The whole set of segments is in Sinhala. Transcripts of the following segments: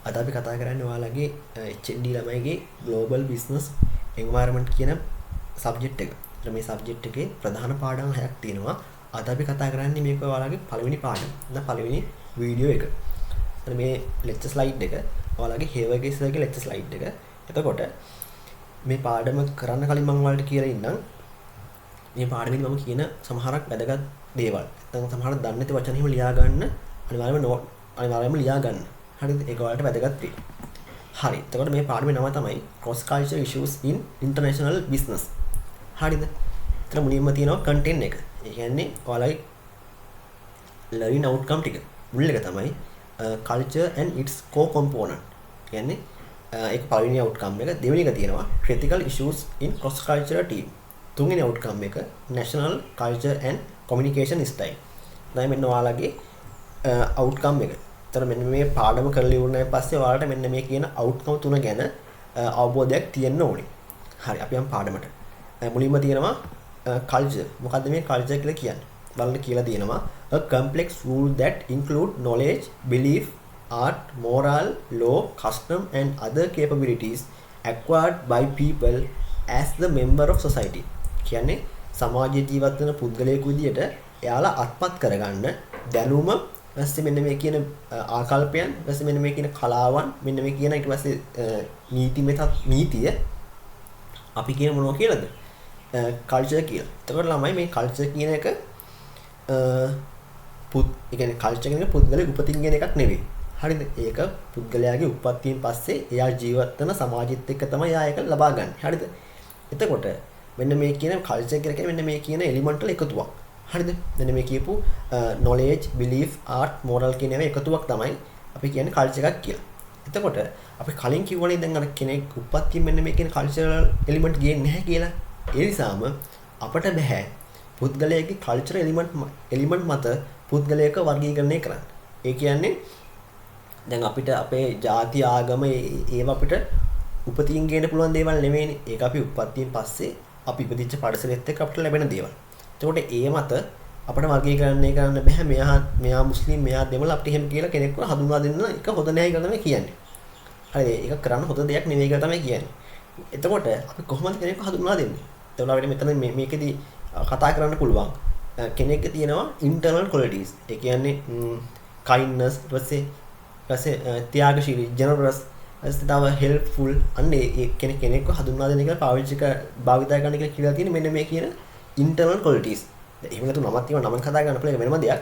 අද අපි කතා කරන්නේ ඔයාලගේ HND ළමයිගේ global business environment කියන සබ්ජෙක්ට් එක. ඒතර මේ සබ්ජෙක්ට් එකේ ප්‍රධාන පාඩම් 6ක් තියෙනවා. අද අපි කතා කරන්නේ මේක ඔයාලගේ පළවෙනි පාඩම. නැත්නම් පළවෙනි වීඩියෝ එක. ඒතර මේ lecture slide එක ඔයාලගේ හේවගේ ඉස්සරගේ lecture slide එක. එතකොට මේ පාඩම කරන්න කලින් මම ඔයාලට කියලා ඉන්නම්. මේ පාඩමේදී මම කියන සමහරක් වැදගත් දේවල්. නැත්නම් සමහර දන්නේ නැති වචන හිම ලියා ගන්න අනිවාර්යයෙන්ම ලියා ගන්න. හරිද? ඒක ඔයාලට වැදගත් වෙයි. හරි. එතකොට මේ පාඩමේ නම තමයි cross culture issues in international business. හරිද? එතන මුලින්ම තියෙනවා content එක. ඒ කියන්නේ ඔයාලගේ learning outcome ටික. මුල් එක තමයි culture and its core component. කියන්නේ ඒක පළවෙනි outcome එක. දෙවෙනි එක තියෙනවා critical issues in cross cultural team. තුන්වෙනි outcome එක national culture and communication style. දැන් මෙන්න ඔයාලගේ outcome එක. එතන මෙන්න මේ පාඩම කරලා ඉවරනායින් පස්සේ ඔයාලට මෙන්න මේ කියන outcome තුන ගැන අවබෝධයක් තියෙන්න ඕනේ. හරි අපි යමු පාඩමට. මුලින්ම තියෙනවා culture. මොකද්ද මේ culture කියලා කියන්නේ? බලන්න කියලා තියෙනවා a complex rule that include knowledge, belief, art, moral, law, custom and other capabilities acquired by people as the member of society. කියන්නේ සමාජයේ ජීවත් වෙන පුද්ගලයෙකු විදියට එයාලා අත්පත් කරගන්න දැනුම ඊපස්සේ මෙන්න මේ කියන ආකල්පයන් ඊපස්සේ මෙන්න මේ කියන කලාවන් මෙන්න මේ කියන ඊට පස්සේ නීතිය අපි කියන මොනවා කියලාද කල්චර් කියලා. එතකොට ළමයි මේ කල්චර් කියන එක ඒ කියන්නේ කල්චර් කියන එක පුද්ගලයෙකු උපතින් කියන එකක් නෙවෙයි. හරිද? ඒක පුද්ගලයාගේ උපත්තියෙන් පස්සේ එයා ජීවත් වෙන සමාජෙත් එක්ක තමයි එයා ඒක ලබා ගන්න. හරිද? එතකොට මෙන්න මේ කියන කල්චර් කියලා කියන්නේ මෙන්න මේ කියන එලිමන්ට් වල එකතුවක්. හරිද? මෙන්න මේ කියපු knowledge, belief, art, moral කියන ඒවා එකතුවක් තමයි අපි කියන්නේ කල්චර් එකක් කියලා. එතකොට අපි කලින් කිව්වනේ දැන් අර කෙනෙක් උපත්තියෙන් මෙන්න මේ කියන කල්චරල් එලිමන්ට් ගේන්නේ නැහැ කියලා. ඒ නිසාම අපට බෑ පුද්ගලයාගේ කල්චරල් එලිමන්ට් මත පුද්ගලයාක වර්ගීකරණය කරන්න. ඒ කියන්නේ දැන් අපිට අපේ ජාති ආගම ඒව අපිට උපතින් ගේන්න පුළුවන් දේවල් නෙමෙයිනේ. ඒක අපි උපත්තියෙන් පස්සේ අපි ඉපදිච්ච පරිසරෙත් එක්ක අපිට ලැබෙන දේවල්. එතකොට ඒ මත අපිට වර්ගීකරණය කරන්න බෑ මෙයා මුස්ලිම් මෙයා දෙමළ අපිට එහෙම කියලා කෙනෙක්ව හඳුන්වා දෙන්න එක හොඳ නැහැ කියලා තමයි කියන්නේ. හරි ඒක කරන්න හොඳ දෙයක් නෙවෙයි කියලා තමයි කියන්නේ. එතකොට අපි කොහොමද කෙනෙක්ව හඳුන්වා දෙන්නේ? එතකොට අපිට මෙතන මේකෙදි කතා කරන්න පුළුවන්. කෙනෙක්ගේ තියෙනවා internal qualities. ඒ කියන්නේ kindness ඊපස්සේ ත්‍යාගශීලී generous තව helpful අන්න ඒ කෙනෙක්ව හඳුන්වා දෙන්න කියලා භාවිතා කරන්න කියලා තියෙන මෙන්න මේ කියන internal qualities. එහෙම නැතු නමක් තියෙනවා නමෙන් කතා කරන්න පුළුවන් වෙනම දෙයක්.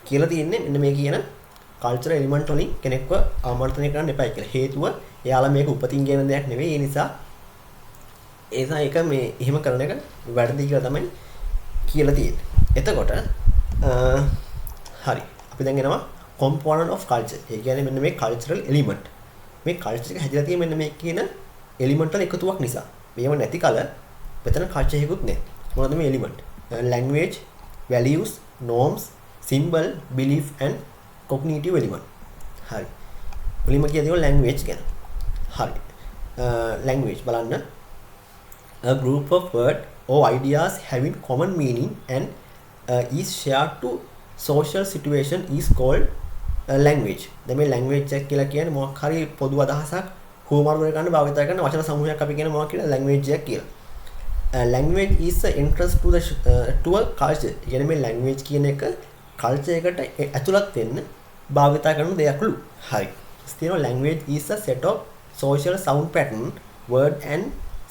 කියලා තියෙන්නේ මෙන්න මේ කියන cultural element වලින් කෙනෙක්ව ආමන්ත්‍රණය කරන්න එපයි කියලා. හේතුව එයාලා මේක උපතින් ගෙන දෙයක් නෙවෙයි. ඒ නිසා ඒක මේ එහෙම කරන එක වැරදි කියලා තමයි කියලා තියෙන්නේ. එතකොට හරි. අපි දැන් එනවා component of culture. ඒ කියන්නේ මෙන්න මේ cultural element. මේ culture එක හැදිලා තියෙන්නේ මෙන්න මේ කියන element වල එකතුවක් නිසා. මේව නැති කල මෙතන culture එකකුත් නැහැ. මොනවද මේ element? Language, values, norms, symbol, belief and cognitive element. හරි. මුලින්ම කියනවා language ගැන. හරි. Language බලන්න. A group of words or ideas having common meaning and is shared to social situation is called language. දැන් මේ language එක කියලා කියන්නේ මොකක් හරි පොදු අදහසක් හුවමාරු කරගන්න භාවිත කරන වචන සමූහයක් අපි කියන මොකක් කියලා language එක කියලා. Language is the entrance to a culture. කියන්නේ මේ language කියන එක culture එකට ඇතුළත් වෙන්න භාවිත කරන දෙයක්ලු. හරි. ස්ථිරව language is a set of social sound pattern, word and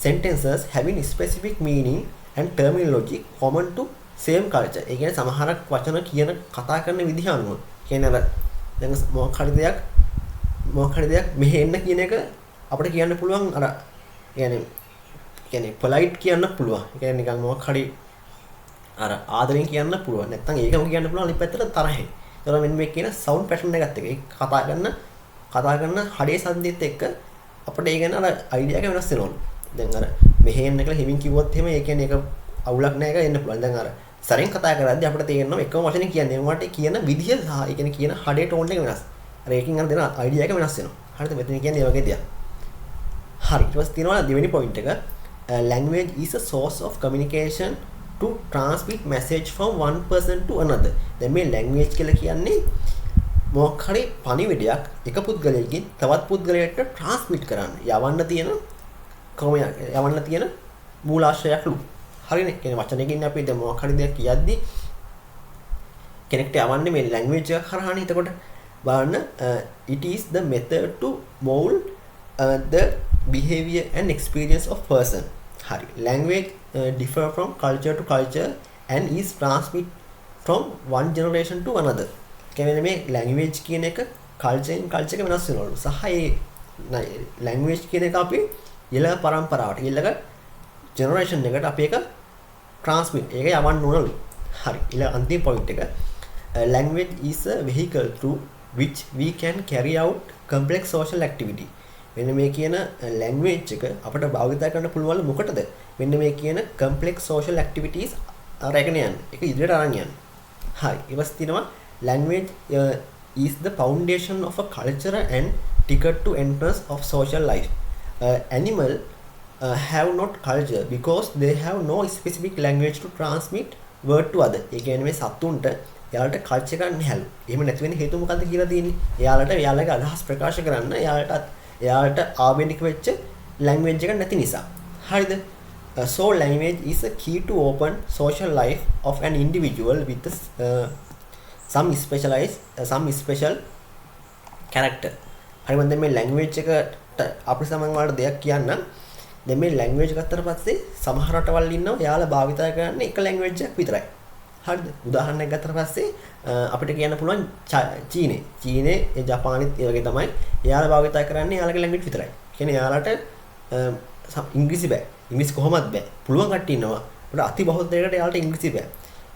sentences having specific meaning and terminology common to same culture. ඒ කියන්නේ සමහරක් වචන කියන කතා කරන විදිහ අනුව කියන්නේ අර දැන් මොකක් හරි දෙයක් මෙහෙ එන්න කියන එක අපිට කියන්න පුළුවන් අර කියන්නේ polite කියන්න පුළුවන්. ඒ කියන්නේ නිකන් මොකක් හරි අර ආදරෙන් කියන්න පුළුවන්. නැත්නම් ඒකම කියන්න පුළුවන් අනිත් පැත්තට තරහෙන්. ඒතකොට මෙන්න මේ කියන sound pattern එකත් එක්ක ඒ කතා කරන හඩේ සද්දෙත් එක්ක අපිට ඒ ගැන අර idea එක වෙනස් වෙනවා. දැන් අර මෙහෙ එන්න කියලා හිමින් කිව්වොත් එහෙම ඒ කියන්නේ ඒක අවුලක් නැහැ ඒක එන්න පුළුවන්. දැන් අර සරෙන් කතා කරද්දී අපිට තේරෙනවා එකම වචනේ කියන්නේ මොකට කියන විදිය සහ ඒ කියන්නේ කියන හඩේ ටෝන් එක වෙනස්. අර ඒකෙන් අර දෙන idea එක වෙනස් වෙනවා. හරිද? මෙතන කියන්නේ ඒ වගේ දෙයක්. හරි. ඊට පස්සේ තියෙනවා දෙවෙනි point එක language is a source of communication to transmit message from one person to another. දැන් මේ language කියලා කියන්නේ මොකක් හරි පණිවිඩයක් එක පුද්ගලයෙක්ගෙන් තවත් පුද්ගලයෙක්ට ට්‍රාන්ස්මිට් කරන්න යවන්න තියෙන මූලාශ්‍රයක්ලු. හරිනේ. කියන්නේ වචනයකින් අපි දැන් මොකක් හරි දෙයක් කියද්දි කෙනෙක්ට යවන්නේ මේ ලැන්ග්වේජ් එක කරහානේ. එතකොට බලන්න it is the method to mold the behavior and experience of person. hari language differ from culture to culture and is transmit from one generation to another. කියන්නේ මේ language කියන එක culture and culture එක වෙනස් වෙනවලු. සහ ඒ language කියන එක අපි ඊළඟ පරම්පරාවට ඊළඟ generation එකට අපි ඒක transmit ඒක යවන්න ඕනලු. හරි. ඊළඟ අන්තිම point එක language is a vehicle through which we can carry out complex social activity. මෙන්න මේ කියන language එක අපිට භාවිත කරන්න පුළුවන් මොකටද? මෙන්න මේ කියන complex social activities අරගෙන යන්න. ඒක ඉදිරියට අරන් යන්න. හරි. ඊපස් තියෙනවා language is the foundation of a culture and ticket to entrance of social life. Animal have not culture because they have no specific language to transmit word to other. ඒ කියන්නේ මේ සතුන්ට එයාලට කල්චර් එකක් නැහැලු. එහෙම නැති වෙන හේතුව මොකද්ද කියලා තියෙන්නේ? එයාලගේ අදහස් ප්‍රකාශ කරන්න එයාලට ආවේනික වෙච්ච ලැන්ග්වේජ් එකක් නැති නිසා. හරිද? So language is a key to open social life of an individual with some special character. හරි මම දැන් මේ ලැන්ග්වේජ් එකට අපි සමන් වලට දෙයක් කියන්නම්. දැන් මේ ලැන්ග්වේජ් ගත්තට පස්සේ සමහර රටවල් ඉන්නවා එයාලා භාවිත කරන්නේ එක ලැන්ග්වේජ් එකක් විතරයි. හරිද? උදාහරණයක් ගත්තට පස්සේ අපිට කියන්න පුළුවන් චීනේ ජපානෙත් ඒ වගේ තමයි. එයාලා භාවිත කරන්නේ එයාලගේ ලැන්ග්වේජ් විතරයි. කියන්නේ එයාලට ඉංග්‍රීසි බෑ. ඉංග්‍රීසි කොහොමද බෑ. පුළුවන් කට්ටිය ඉන්නවා. ඒකට අති බහුතරයකට එයාලට ඉංග්‍රීසි බෑ.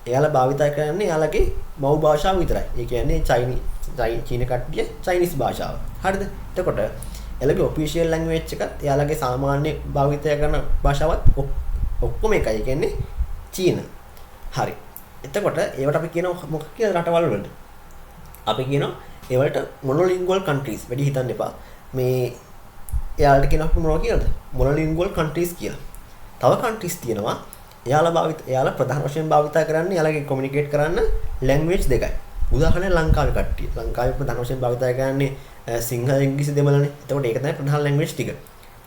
එයාලා භාවිත කරන්නේ එයාලගේ මව් භාෂාව විතරයි. ඒ කියන්නේ චීන කට්ටිය චයිනීස් භාෂාව. හරිද? එතකොට එයාලගේ ඔෆිෂියල් ලැන්ග්වේජ් එකත් එයාලගේ සාමාන්‍ය භාවිතය කරන භාෂාවත් ඔක්කොම එකයි. ඒ කියන්නේ චීන. හරි. එතකොට ඒවට අපි කියනවා මොකක් කියලා රටවල් වලට. අපි කියනවා ඒවලට මොනොලින්ගුවල් කන්ට්‍රීස්. වැඩි හිතන්න එපා. මේ එයාලට කියනවා අපි මොනවා කියලාද? මොනොලින්ගුවල් කන්ට්‍රීස් කියලා. තව කන්ට්‍රීස් තියෙනවා. එයාලා ප්‍රධාන වශයෙන් භාවිත කරන්නේ එයාලගේ කොමියුනිකේට් කරන්න ලැන්ග්වේජ් දෙකයි. උදාහරණයක් ලංකාවේ කට්ටිය. ලංකාවේ ප්‍රධාන වශයෙන් භාවිත කරන්නේ සිංහල ඉංග්‍රීසි දෙමළනේ. එතකොට ඒක තමයි ප්‍රධාන ලැන්ග්වේජ් ටික.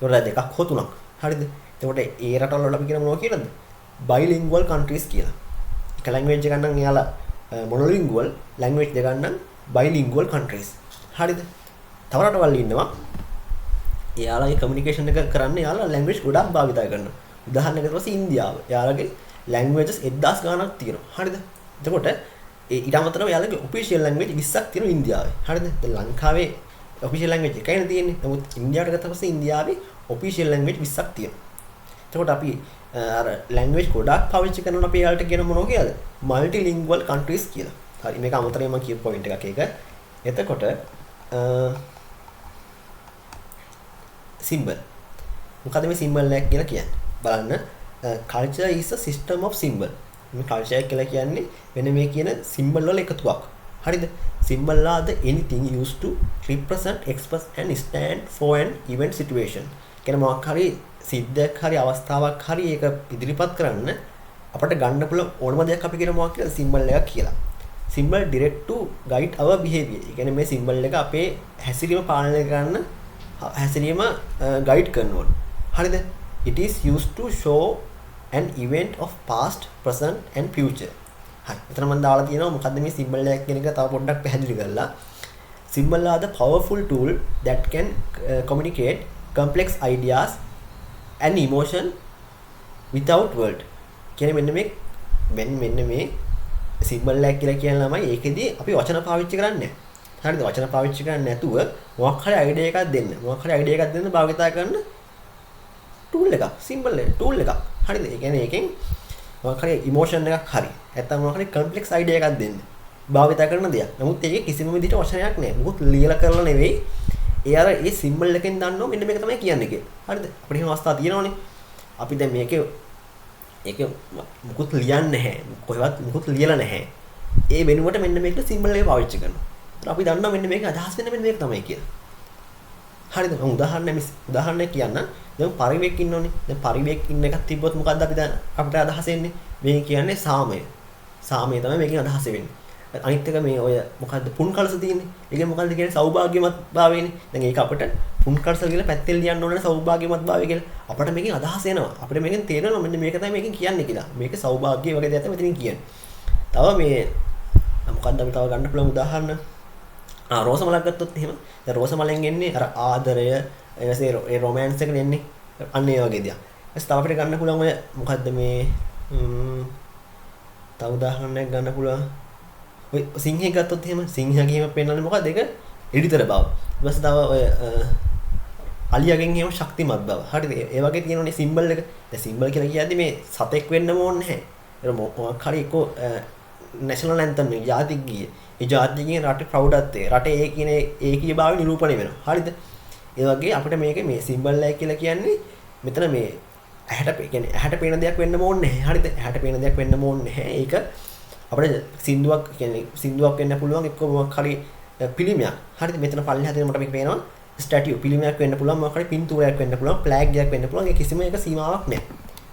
ඒකට දෙකක් හෝ තුනක්. හරිද? එතකොට ඒ රටවල් වල අපි කියන මොනවා කියලාද? බයිලින්ගුවල් කන්ට්‍රීස් කියලා. එක ලැන්ග්වේජ් එකක් නම් එයාලා මොනොලින්ගුවල් ලැන්ග්වේජ් දෙකක් නම් බයිලින්ගුවල් කන්ට්‍රීස්. හරිද? තව රටවල් ඉන්නවා එයාලගේ කමියුනිකේෂන් එක කරන්න එයාලා ලැන්ග්වේජ් ගොඩක් භාවිත කරනවා. උදාහරණයකට පස්සේ ඉන්දියාව. එයාලගේ ලැන්ග්වේජස් 1000 ගාණක් තියෙනවා. හරිද? එතකොට ඊට අමතරව එයාලගේ ඔෆිෂියල් ලැන්ග්වේජ් 20ක් තියෙනවා ඉන්දියාවේ. හරිද? දැන් ලංකාවේ ඔෆිෂියල් ලැන්ග්වේජ් එකයිනේ තියෙන්නේ. නමුත් ඉන්දියාවට ගත්ත පස්සේ ඉන්දියාවේ ඔෆිෂියල් ලැන්ග්වේජ් 20ක් තියෙනවා. එතකොට අපි අර ලැන්ග්වේජ් ගොඩක් පාවිච්චි කරනවා අපි එයාලට කියන මොනවා කියලාද? මල්ටිලින්ගුවල් කන්ට්‍රීස් කියලා. හරි මේක අමතරයෙන් මම කියපු පොයින්ට් එකක් ඒක. එතකොට symbol. මොකද මේ symbol එක කියලා කියන්නේ? බලන්න culture is a system of symbol. මේ culture කියලා කියන්නේ වෙන මේ කියන symbol වල එකතුවක්. හරිද? symbol are the anything used to represent, express and stand for an event situation. කියන මොකක් හරි සිද්ධයක් හරි අවස්ථාවක් හරි ඒක ඉදිරිපත් කරන්න අපිට ගන්න පුළුවන් ඕනම දෙයක් අපි කියන මොකක් කියලා symbol එකක් කියලා. symbol direct to guide our behavior. ඒ කියන්නේ මේ symbol එක අපේ හැසිරීම පාලනය කරන්න හැසිරීම guide කරනවා. හරිද? It is used to show an event of past, present and future. හරි. එතන මම දාලා තියෙනවා මොකද්ද මේ symbol එක කියන එක තව පොඩ්ඩක් පැහැදිලි කරලා. Symbol are the powerful tool that can communicate complex ideas and emotion without word. කියන්නේ මෙන්න මේ symbol එක කියලා කියන ළමයි ඒකෙදී අපි වචන පාවිච්චි කරන්නේ නැහැ. හරිද? වචන පාවිච්චි කරන්නේ නැතුව මොකක් හරි idea එකක් දෙන්න. මොකක් හරි idea එකක් දෙන්න භාවිත කරන tool එකක්. symbol එක tool එකක්. හරිද? ඒ කියන්නේ ඒකෙන් මොකක් හරි emotion එකක් හරි. නැත්නම් මොකක් හරි complex idea එකක් දෙන්න. භාවිත කරන දෙයක්. නමුත් ඒකේ කිසිම විදිහට වචනයක් නැහැ. මොකද ලියලා කරලා නෙවෙයි. ඒ අර ඒ symbol එකෙන් දන්නවා මෙන්න මේක තමයි කියන්නේ කියලා. හරිද? අපිට එහෙම අවස්ථා තියෙනවනේ. අපි දැන් ඒක මුකුත් ලියන්නේ නැහැ. කොහෙවත් මුකුත් ලියලා නැහැ. ඒ වෙනුවට මෙන්න මේකට symbol එක පාවිච්චි කරනවා. ඒත් අපි දන්නවා මෙන්න මේක අදහස් වෙන්නේ මෙන්න මේක තමයි කියලා. හරිද? මම උදාහරණයක් කියන්න. දැන් පරිවේක් ඉන්නෝනේ. දැන් පරිවේක් ඉන්න එකක් තිබ්බොත් මොකද්ද අපි දැන් අපිට අදහස් එන්නේ? මේ කියන්නේ සාමය. සාමය තමයි මේකෙන් අදහස් වෙන්නේ. අනිත් එක මේ ඔය මොකද්ද පුන් කලස තියෙන්නේ. ඒකේ මොකද්ද කියන්නේ සෞභාග්‍යමත් භාවයනේ. දැන් ඒක අපිට පුන් කලස කියලා පැත්තෙන් ලියන්න ඕනේ සෞභාග්‍යමත් භාවය කියලා. අපිට මේකෙන් අදහස් එනවා. අපිට මේකෙන් තේරෙනවා මෙන්න මේක තමයි මේකෙන් කියන්නේ කියලා. මේක සෞභාග්‍ය වගේ දෙයක් තමයි මෙතනින් කියන්නේ. තව මේ මොකද්ද අපි තව ගන්න පුළුවන් උදාහරණ. රෝස මලක් ගත්තොත් එහෙම. දැන් රෝස මලෙන් එන්නේ අර ආදරය ඊපස්සේ ඒ රොමෑන්ස් එක එන්නේ. අන්න ඒ වගේ දෙයක්. ඊපස්සේ තව අපිට ගන්න පුළුවන් ඔය මොකද්ද මේ තව උදාහරණයක් ගන්න පුළුවන්. ඔය සිංහය ගත්තොත් එහෙම සිංහගේම පෙන්වන්නේ මොකක්ද? ඒක එඩිතර බව. ඊට පස්සේ තව ඔය අලියාගෙන් එහෙම ශක්තිමත් බව. හරිද? ඒ වගේ තියෙනනේ සිම්බල් එක. දැන් සිම්බල් කියලා කියද්දි මේ සතෙක් වෙන්නම ඕනේ නැහැ. ඒක මොකක් හරි එක්ක නැෂනල් ඇන්තම් එක ජාතික ගීය. ඒ ජාතික ගීයේ රටේ ප්‍රෞඩත්වය. රටේ ඒ කියන ඒකීය භාවය නිරූපණය වෙනවා. හරිද? ඒ වගේ අපිට මේකේ මේ සිම්බල් එක කියලා කියන්නේ මෙතන මේ ඇහැට පේන දෙයක් වෙන්න ඕනේ නැහැ. හරිද? ඇහැට පේන දෙයක් වෙන්න ඕනේ නැහැ. ඒක අපිට සින්දුවක් කියන්නේ සින්දුවක් වෙන්න පුළුවන් එක්ක මොකක් හරි පිළිමයක්. හරිද? මෙතන පල්ලෙහා තියෙන මට මේක පේනවා ස්ටැටියු පිළිමයක් වෙන්න පුළුවන් මොකක් හරි පින්තූරයක් වෙන්න පුළුවන් ෆ්ලෑග් එකක් වෙන්න පුළුවන්. ඒ කිසිම එක සීමාවක් නැහැ.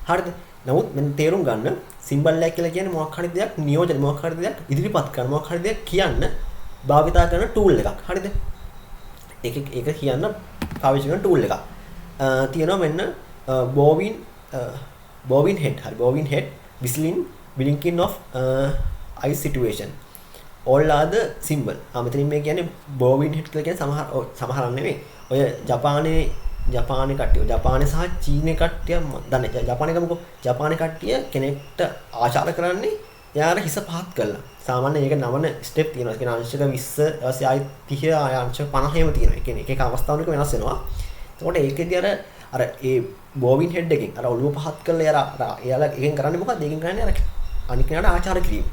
හරිද? නමුත් මෙන්න තේරුම් ගන්න සිම්බල් එක කියලා කියන්නේ මොකක් හරි දෙයක් නියෝජන මොකක් හරි දෙයක් ඉදිරිපත් කරන මොකක් හරි දෙයක් කියන්න භාවිතා කරන ටූල් එකක්. හරිද? ඒක කියන්න පාවිච්චි කරන ටූල් එකක්. තියෙනවා මෙන්න bovine head. හරි bovine head whistling blinking of eye situation all are the symbol. මෙතනින් මේ කියන්නේ bovine head කියලා කියන්නේ සමහර නෙමෙයි. ඔය ජපානයේ කට්ටිය ජපානයේ සහ චීනයේ කට්ටිය දන්නේ ජපානයේ ගමුකෝ. ජපානයේ කට්ටිය කෙනෙක්ට ආචාර කරන්නේ යාර හිස පහත් කරලා. සාමාන්‍යයෙන් ඒක නවන ස්ටෙප් තියෙනවා. ඒ කියන්නේ අංශක 20 ඊපස්සේ ආයි 30 ආයි අංශක 50ම තියෙනවා. ඒ කියන්නේ එක අවස්ථාවක වෙනස් වෙනවා. එතකොට ඒකෙදී අර ඒ බෝවින් හෙඩ් එකෙන් අර ඔළුව පහත් කරලා එයාලා එකෙන් කරන්නේ මොකක්ද? ඒකෙන් කරන්නේ අර අනික් කෙනාට ආචාර කිරීම.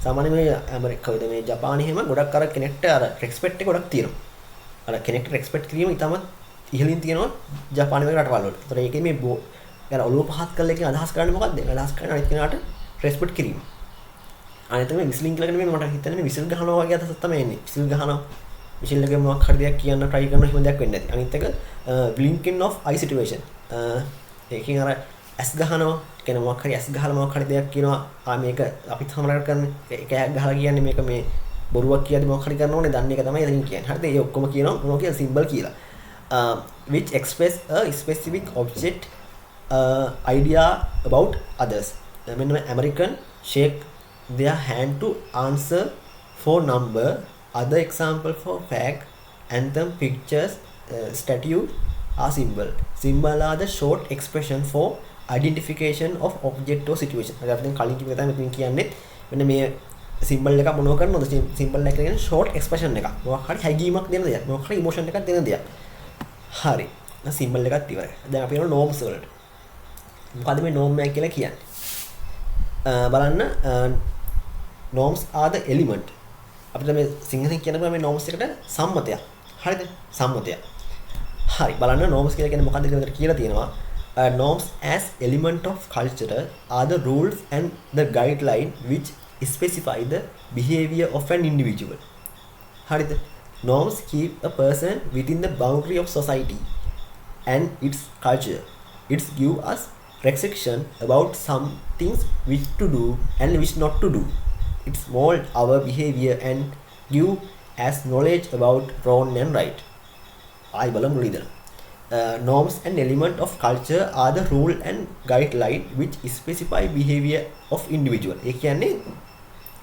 සාමාන්‍යයෙන් මේ ඇමරිකාවේද මේ ජපානයේ හැම ගොඩක් අර කෙනෙක්ට අර රෙස්පෙක්ට් එක ගොඩක් තියෙනවා. අර කෙනෙක්ට රෙස්පෙක්ට් කිරීම ඉතාමත් ඉහළින් තියෙනවා ජපානයේ වගේ රටවල් වල. ඒතර ඒකේ මේ අර ඔළුව පහත් කරලා එකෙන් අදහස් කරන්නේ මොකක්ද? අදහස් කරන්නේ අනිත් කෙනාට රෙස්පෙක්ට් කිරීම. අනිත් මේ විස්ලින් කියලා කියන්නේ මට හිතෙන්නේ විසිල් ගහනවා වගේ අදහසක් තමයි එන්නේ. විසිල් ගහනවා විසිල් එකේ මොකක් හරි දෙයක් කියන්න try කරන හිම දෙයක් වෙන්නේ නැති. අනිත් එක blinking of eye situation. ඒකෙන් අර ඇස් ගහනවා කියන්නේ මොකක් හරි ඇස් ගහලා මොකක් හරි දෙයක් කියනවා. මේක අපිත් සමහරකට කරන්නේ ඒක ඇස් ගහලා කියන්නේ මේක මේ බොරුවක් කියද්දි මොකක් හරි කරන්න ඕනේ. දන්නේ එක තමයි එතනින් කියන්නේ. හරිද? ඒ ඔක්කොම කියනවා මොනවා කියන symbol කියලා. Which express a specific object idea about others. මෙන්න මේ American shake their hand to answer for number. Other example for fact, anthem, pictures, statue are symbol. Symbol are the short expression for identification of object or situation. අපි දැන් කලින් කිව්ව තමයි මෙතන කියන්නේ මෙන්න මේ symbol එක මොනව කරනවද? symbol එක කියන්නේ short expression එකක්. මොකක් හරි හැඟීමක් දෙන දෙයක්. මොකක් හරි emotion එකක් දෙන දෙයක්. හරි. දැන් symbol එකත් ඉවරයි. දැන් අපි යනවා norms වලට. මොකද මේ norm එක කියලා කියන්නේ? බලන්න norms are the element. අපිට මේ සිංහලෙන් කියනකොට මේ norms එකට සම්මතයක්. හරිද? සම්මතයක්. හරි. බලන්න norms කියලා කියන්නේ මොකක්ද කියලා තියෙනවා. Norms as element of culture are the rules and the guideline which specify the behavior of an individual. හරිද? Norms keep a person within the boundary of society and its culture. It give us restriction about some things which to do and which not to do. It mold our behavior and give as knowledge about wrong and right. I බලමු ඉතින්. Norms and element of culture are the rule and guideline which specify behavior of individual. ඒ කියන්නේ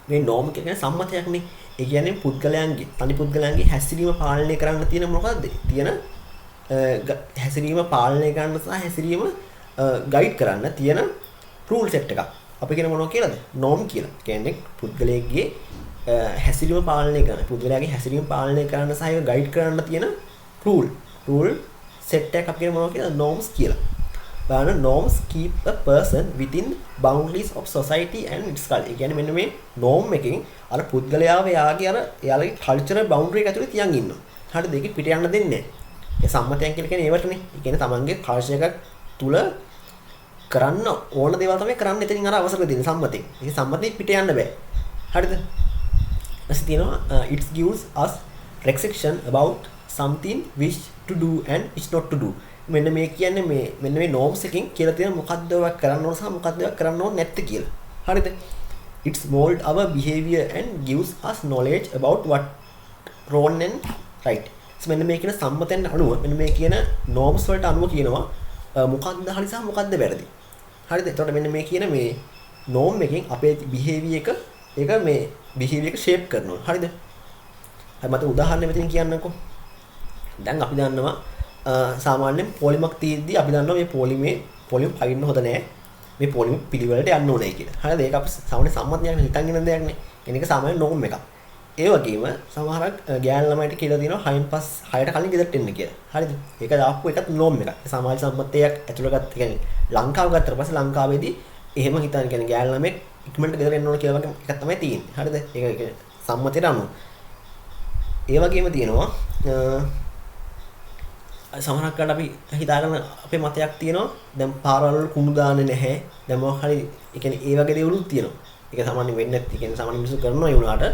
මේ norm කියන්නේ සම්මතයක්නේ. ඒ කියන්නේ පුද්ගලයන්ගේ තනි පුද්ගලයන්ගේ හැසිරීම පාලනය කරන්න තියෙන මොකද්ද? තියෙන හැසිරීම පාලනය කරන්න සහ හැසිරීම ගයිඩ් කරන්න තියෙන රූල් සෙට් එකක්. අපි කියන මොනවා කියලාද? norm කියලා. කියන්නේ පුද්ගලයෙක්ගේ හැසිරීම පාලනය කරන පුද්ගලයාගේ හැසිරීම පාලනය කරන්න සහ ඒක ගයිඩ් කරන්න තියෙන රූල් සෙට් එකක් අපි කියන මොනවා කියලාද? norms කියලා. බලන්න norms keep a person within boundaries of society and its culture. ඒ කියන්නේ මෙන්න මේ norm එකෙන් අර පුද්ගලයාව එයාගේ cultural boundary එක ඇතුලේ තියන් ඉන්නවා. හරිද? ඒක පිට යන්න දෙන්නේ නැහැ. ඒ සම්මතයන් කියලා කියන්නේ ඒවටනේ. ඒ කියන්නේ තමන්ගේ culture එකක් තුල කරන්න ඕන දේවල් තමයි කරන්න එතනින් අර අවසර දෙන්නේ සම්මතයෙන්. ඒක සම්මතයෙන් පිට යන්න බෑ. හරිද? ඊට තියෙනවා it gives us restriction about something which to do and which not to do. මෙන්න මේ කියන්නේ මෙන්න මේ norms එකකින් කියලා තියෙන මොකද්ද ඔය කරන්න ඕන සහ මොකද්ද ඔය කරන්න ඕනේ නැත්තේ කියලා. හරිද? It's mold our behavior and gives us knowledge about what wrong and right. So මෙන්න මේ කියන සම්මතයන් අනුව මෙන්න මේ කියන norms වලට අනුව කියනවා මොකක්ද හරි සහ මොකක්ද වැරදි. හරිද? එතකොට මෙන්න මේ කියන මේ norm එකෙන් අපේ behavior එක ඒක මේ behavior එක shape කරනවා. හරිද? හරි මට උදාහරණයක් මෙතනින් කියන්නම්කෝ. දැන් අපි දන්නවා සාමාන්‍යයෙන් පොලිමක් තියෙද්දි අපි දන්නවා මේ පොලිම පයින්න හොඳ නැහැ. මේ පොලිම පිළිවෙලට යන්න ඕනේ කියලා. හරිද? ඒක අපි සාමාන්‍ය සම්මතයක් හිතන් ඉන්න දෙයක් නේ. ඒක සාමාන්‍ය norm එකක්. ඒ වගේම සමහරක් ගෑන් ළමයිට කියලා දෙනවා 6ට කලින් ගෙදරට එන්න කියලා. හරිද? ඒක දාපු එකත් norm එකක්. සමාජ සම්මතයක් ඇතුළගත් කියන්නේ ලංකාව ගත්තට පස්සේ ලංකාවේදී එහෙම හිතන්නේ කියන්නේ ගෑන් ළමෙක් ඉක්මනට ගෙදර එන්න ඕන කියලා වගේ එකක් තමයි තියෙන්නේ. හරිද? ඒක සම්මතයට අනුව. ඒ වගේම තියෙනවා සමහරක් අපි හිතාගෙන අපේ මතයක් තියෙනවා දැන් පාරවල් වල කුණු දාන්නේ නැහැ. දැන් මොකක් හරි ඒ කියන්නේ ඒ වගේ දේවලුත් තියෙනවා. ඒක සාමාන්‍ය වෙන්නේ නැති. ඒ කියන්නේ සාමාන්‍ය මිනිස්සු කරනවා ඒ වුණාට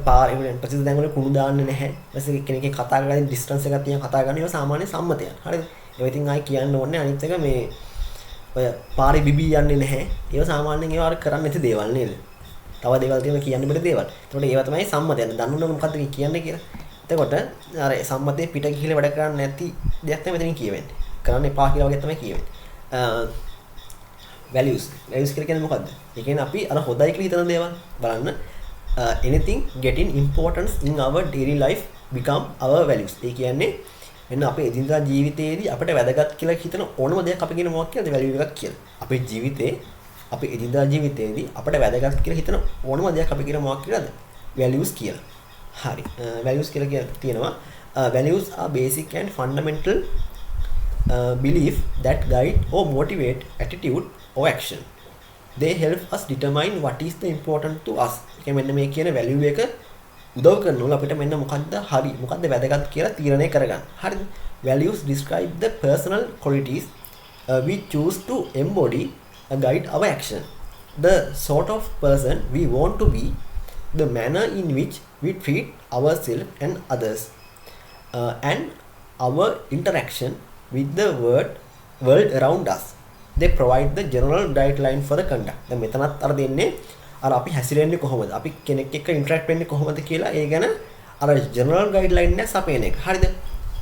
පාර ඒ කියන්නේ ප්‍රතිද දැන් වල කුණු දාන්නේ නැහැ. ඊපස්සේ කෙනෙක්ගේ කතා කරලා ඩිස්ටන්ස් එකක් තියන් කතා කරන ඒවා සාමාන්‍ය සම්මතයක්. හරිද? ඒක ඉතින් ආයි කියන්න ඕනේ අනිත් එක මේ ඔය පාරේ බිබී යන්නේ නැහැ. ඒවා සාමාන්‍යයෙන් ඒවා අර කරන්නේ නැති දේවල් නේද? තව දේවල් තියෙනවා කියන්න බැරි දේවල්. ඒකට ඒවා තමයි සම්මතය. දන්නුනොත් මොකද්ද කියන්නේ කියලා. එතකොට අර සම්මතයේ පිට ගිහිල්ලා වැඩ කරන්නේ නැති දෙයක් තමයි මෙතනින් කියවෙන්නේ. කරන්න එපා කියලා වගේ තමයි කියවෙන්නේ. values කියලා කියන්නේ මොකද්ද? ඒ කියන්නේ අපි අර හොදයි කියලා හිතන දේවල් බලන්න anything getting importance in our daily life become our values. ඒ කියන්නේ මෙන්න අපේ එදිනදා ජීවිතයේදී අපිට වැදගත් කියලා හිතන ඕනම දෙයක් අපි කියන මොකක් කියලාද value එකක් කියලා. අපේ ජීවිතේ අපේ එදිනදා ජීවිතයේදී අපිට වැදගත් කියලා හිතන ඕනම දෙයක් අපි කියන මොකක් කියලාද values කියලා. hari values කියලා තියෙනවා values are basic and fundamental belief that guide or motivate attitude or action. They help us determine what is the important to us. ඒ මෙන්න මේ කියන value එක උදව් කරනවා අපිට මෙන්න මොකද්ද හරි මොකද්ද වැදගත් කියලා තීරණය කරගන්න. හරිද? values describe the personal qualities we choose to embody and guide our action. The sort of person we want to be, the manner in which we treat ourselves and others, and our interaction with the world around us. They provide the general guideline for the conduct. දැන් මෙතනත් අර දෙන්නේ අර අපි හැසිරෙන්නේ කොහොමද? අපි කෙනෙක් එක්ක interact වෙන්නේ කොහොමද කියලා ඒ ගැන අර general guideline එක සපයන එක. හරිද?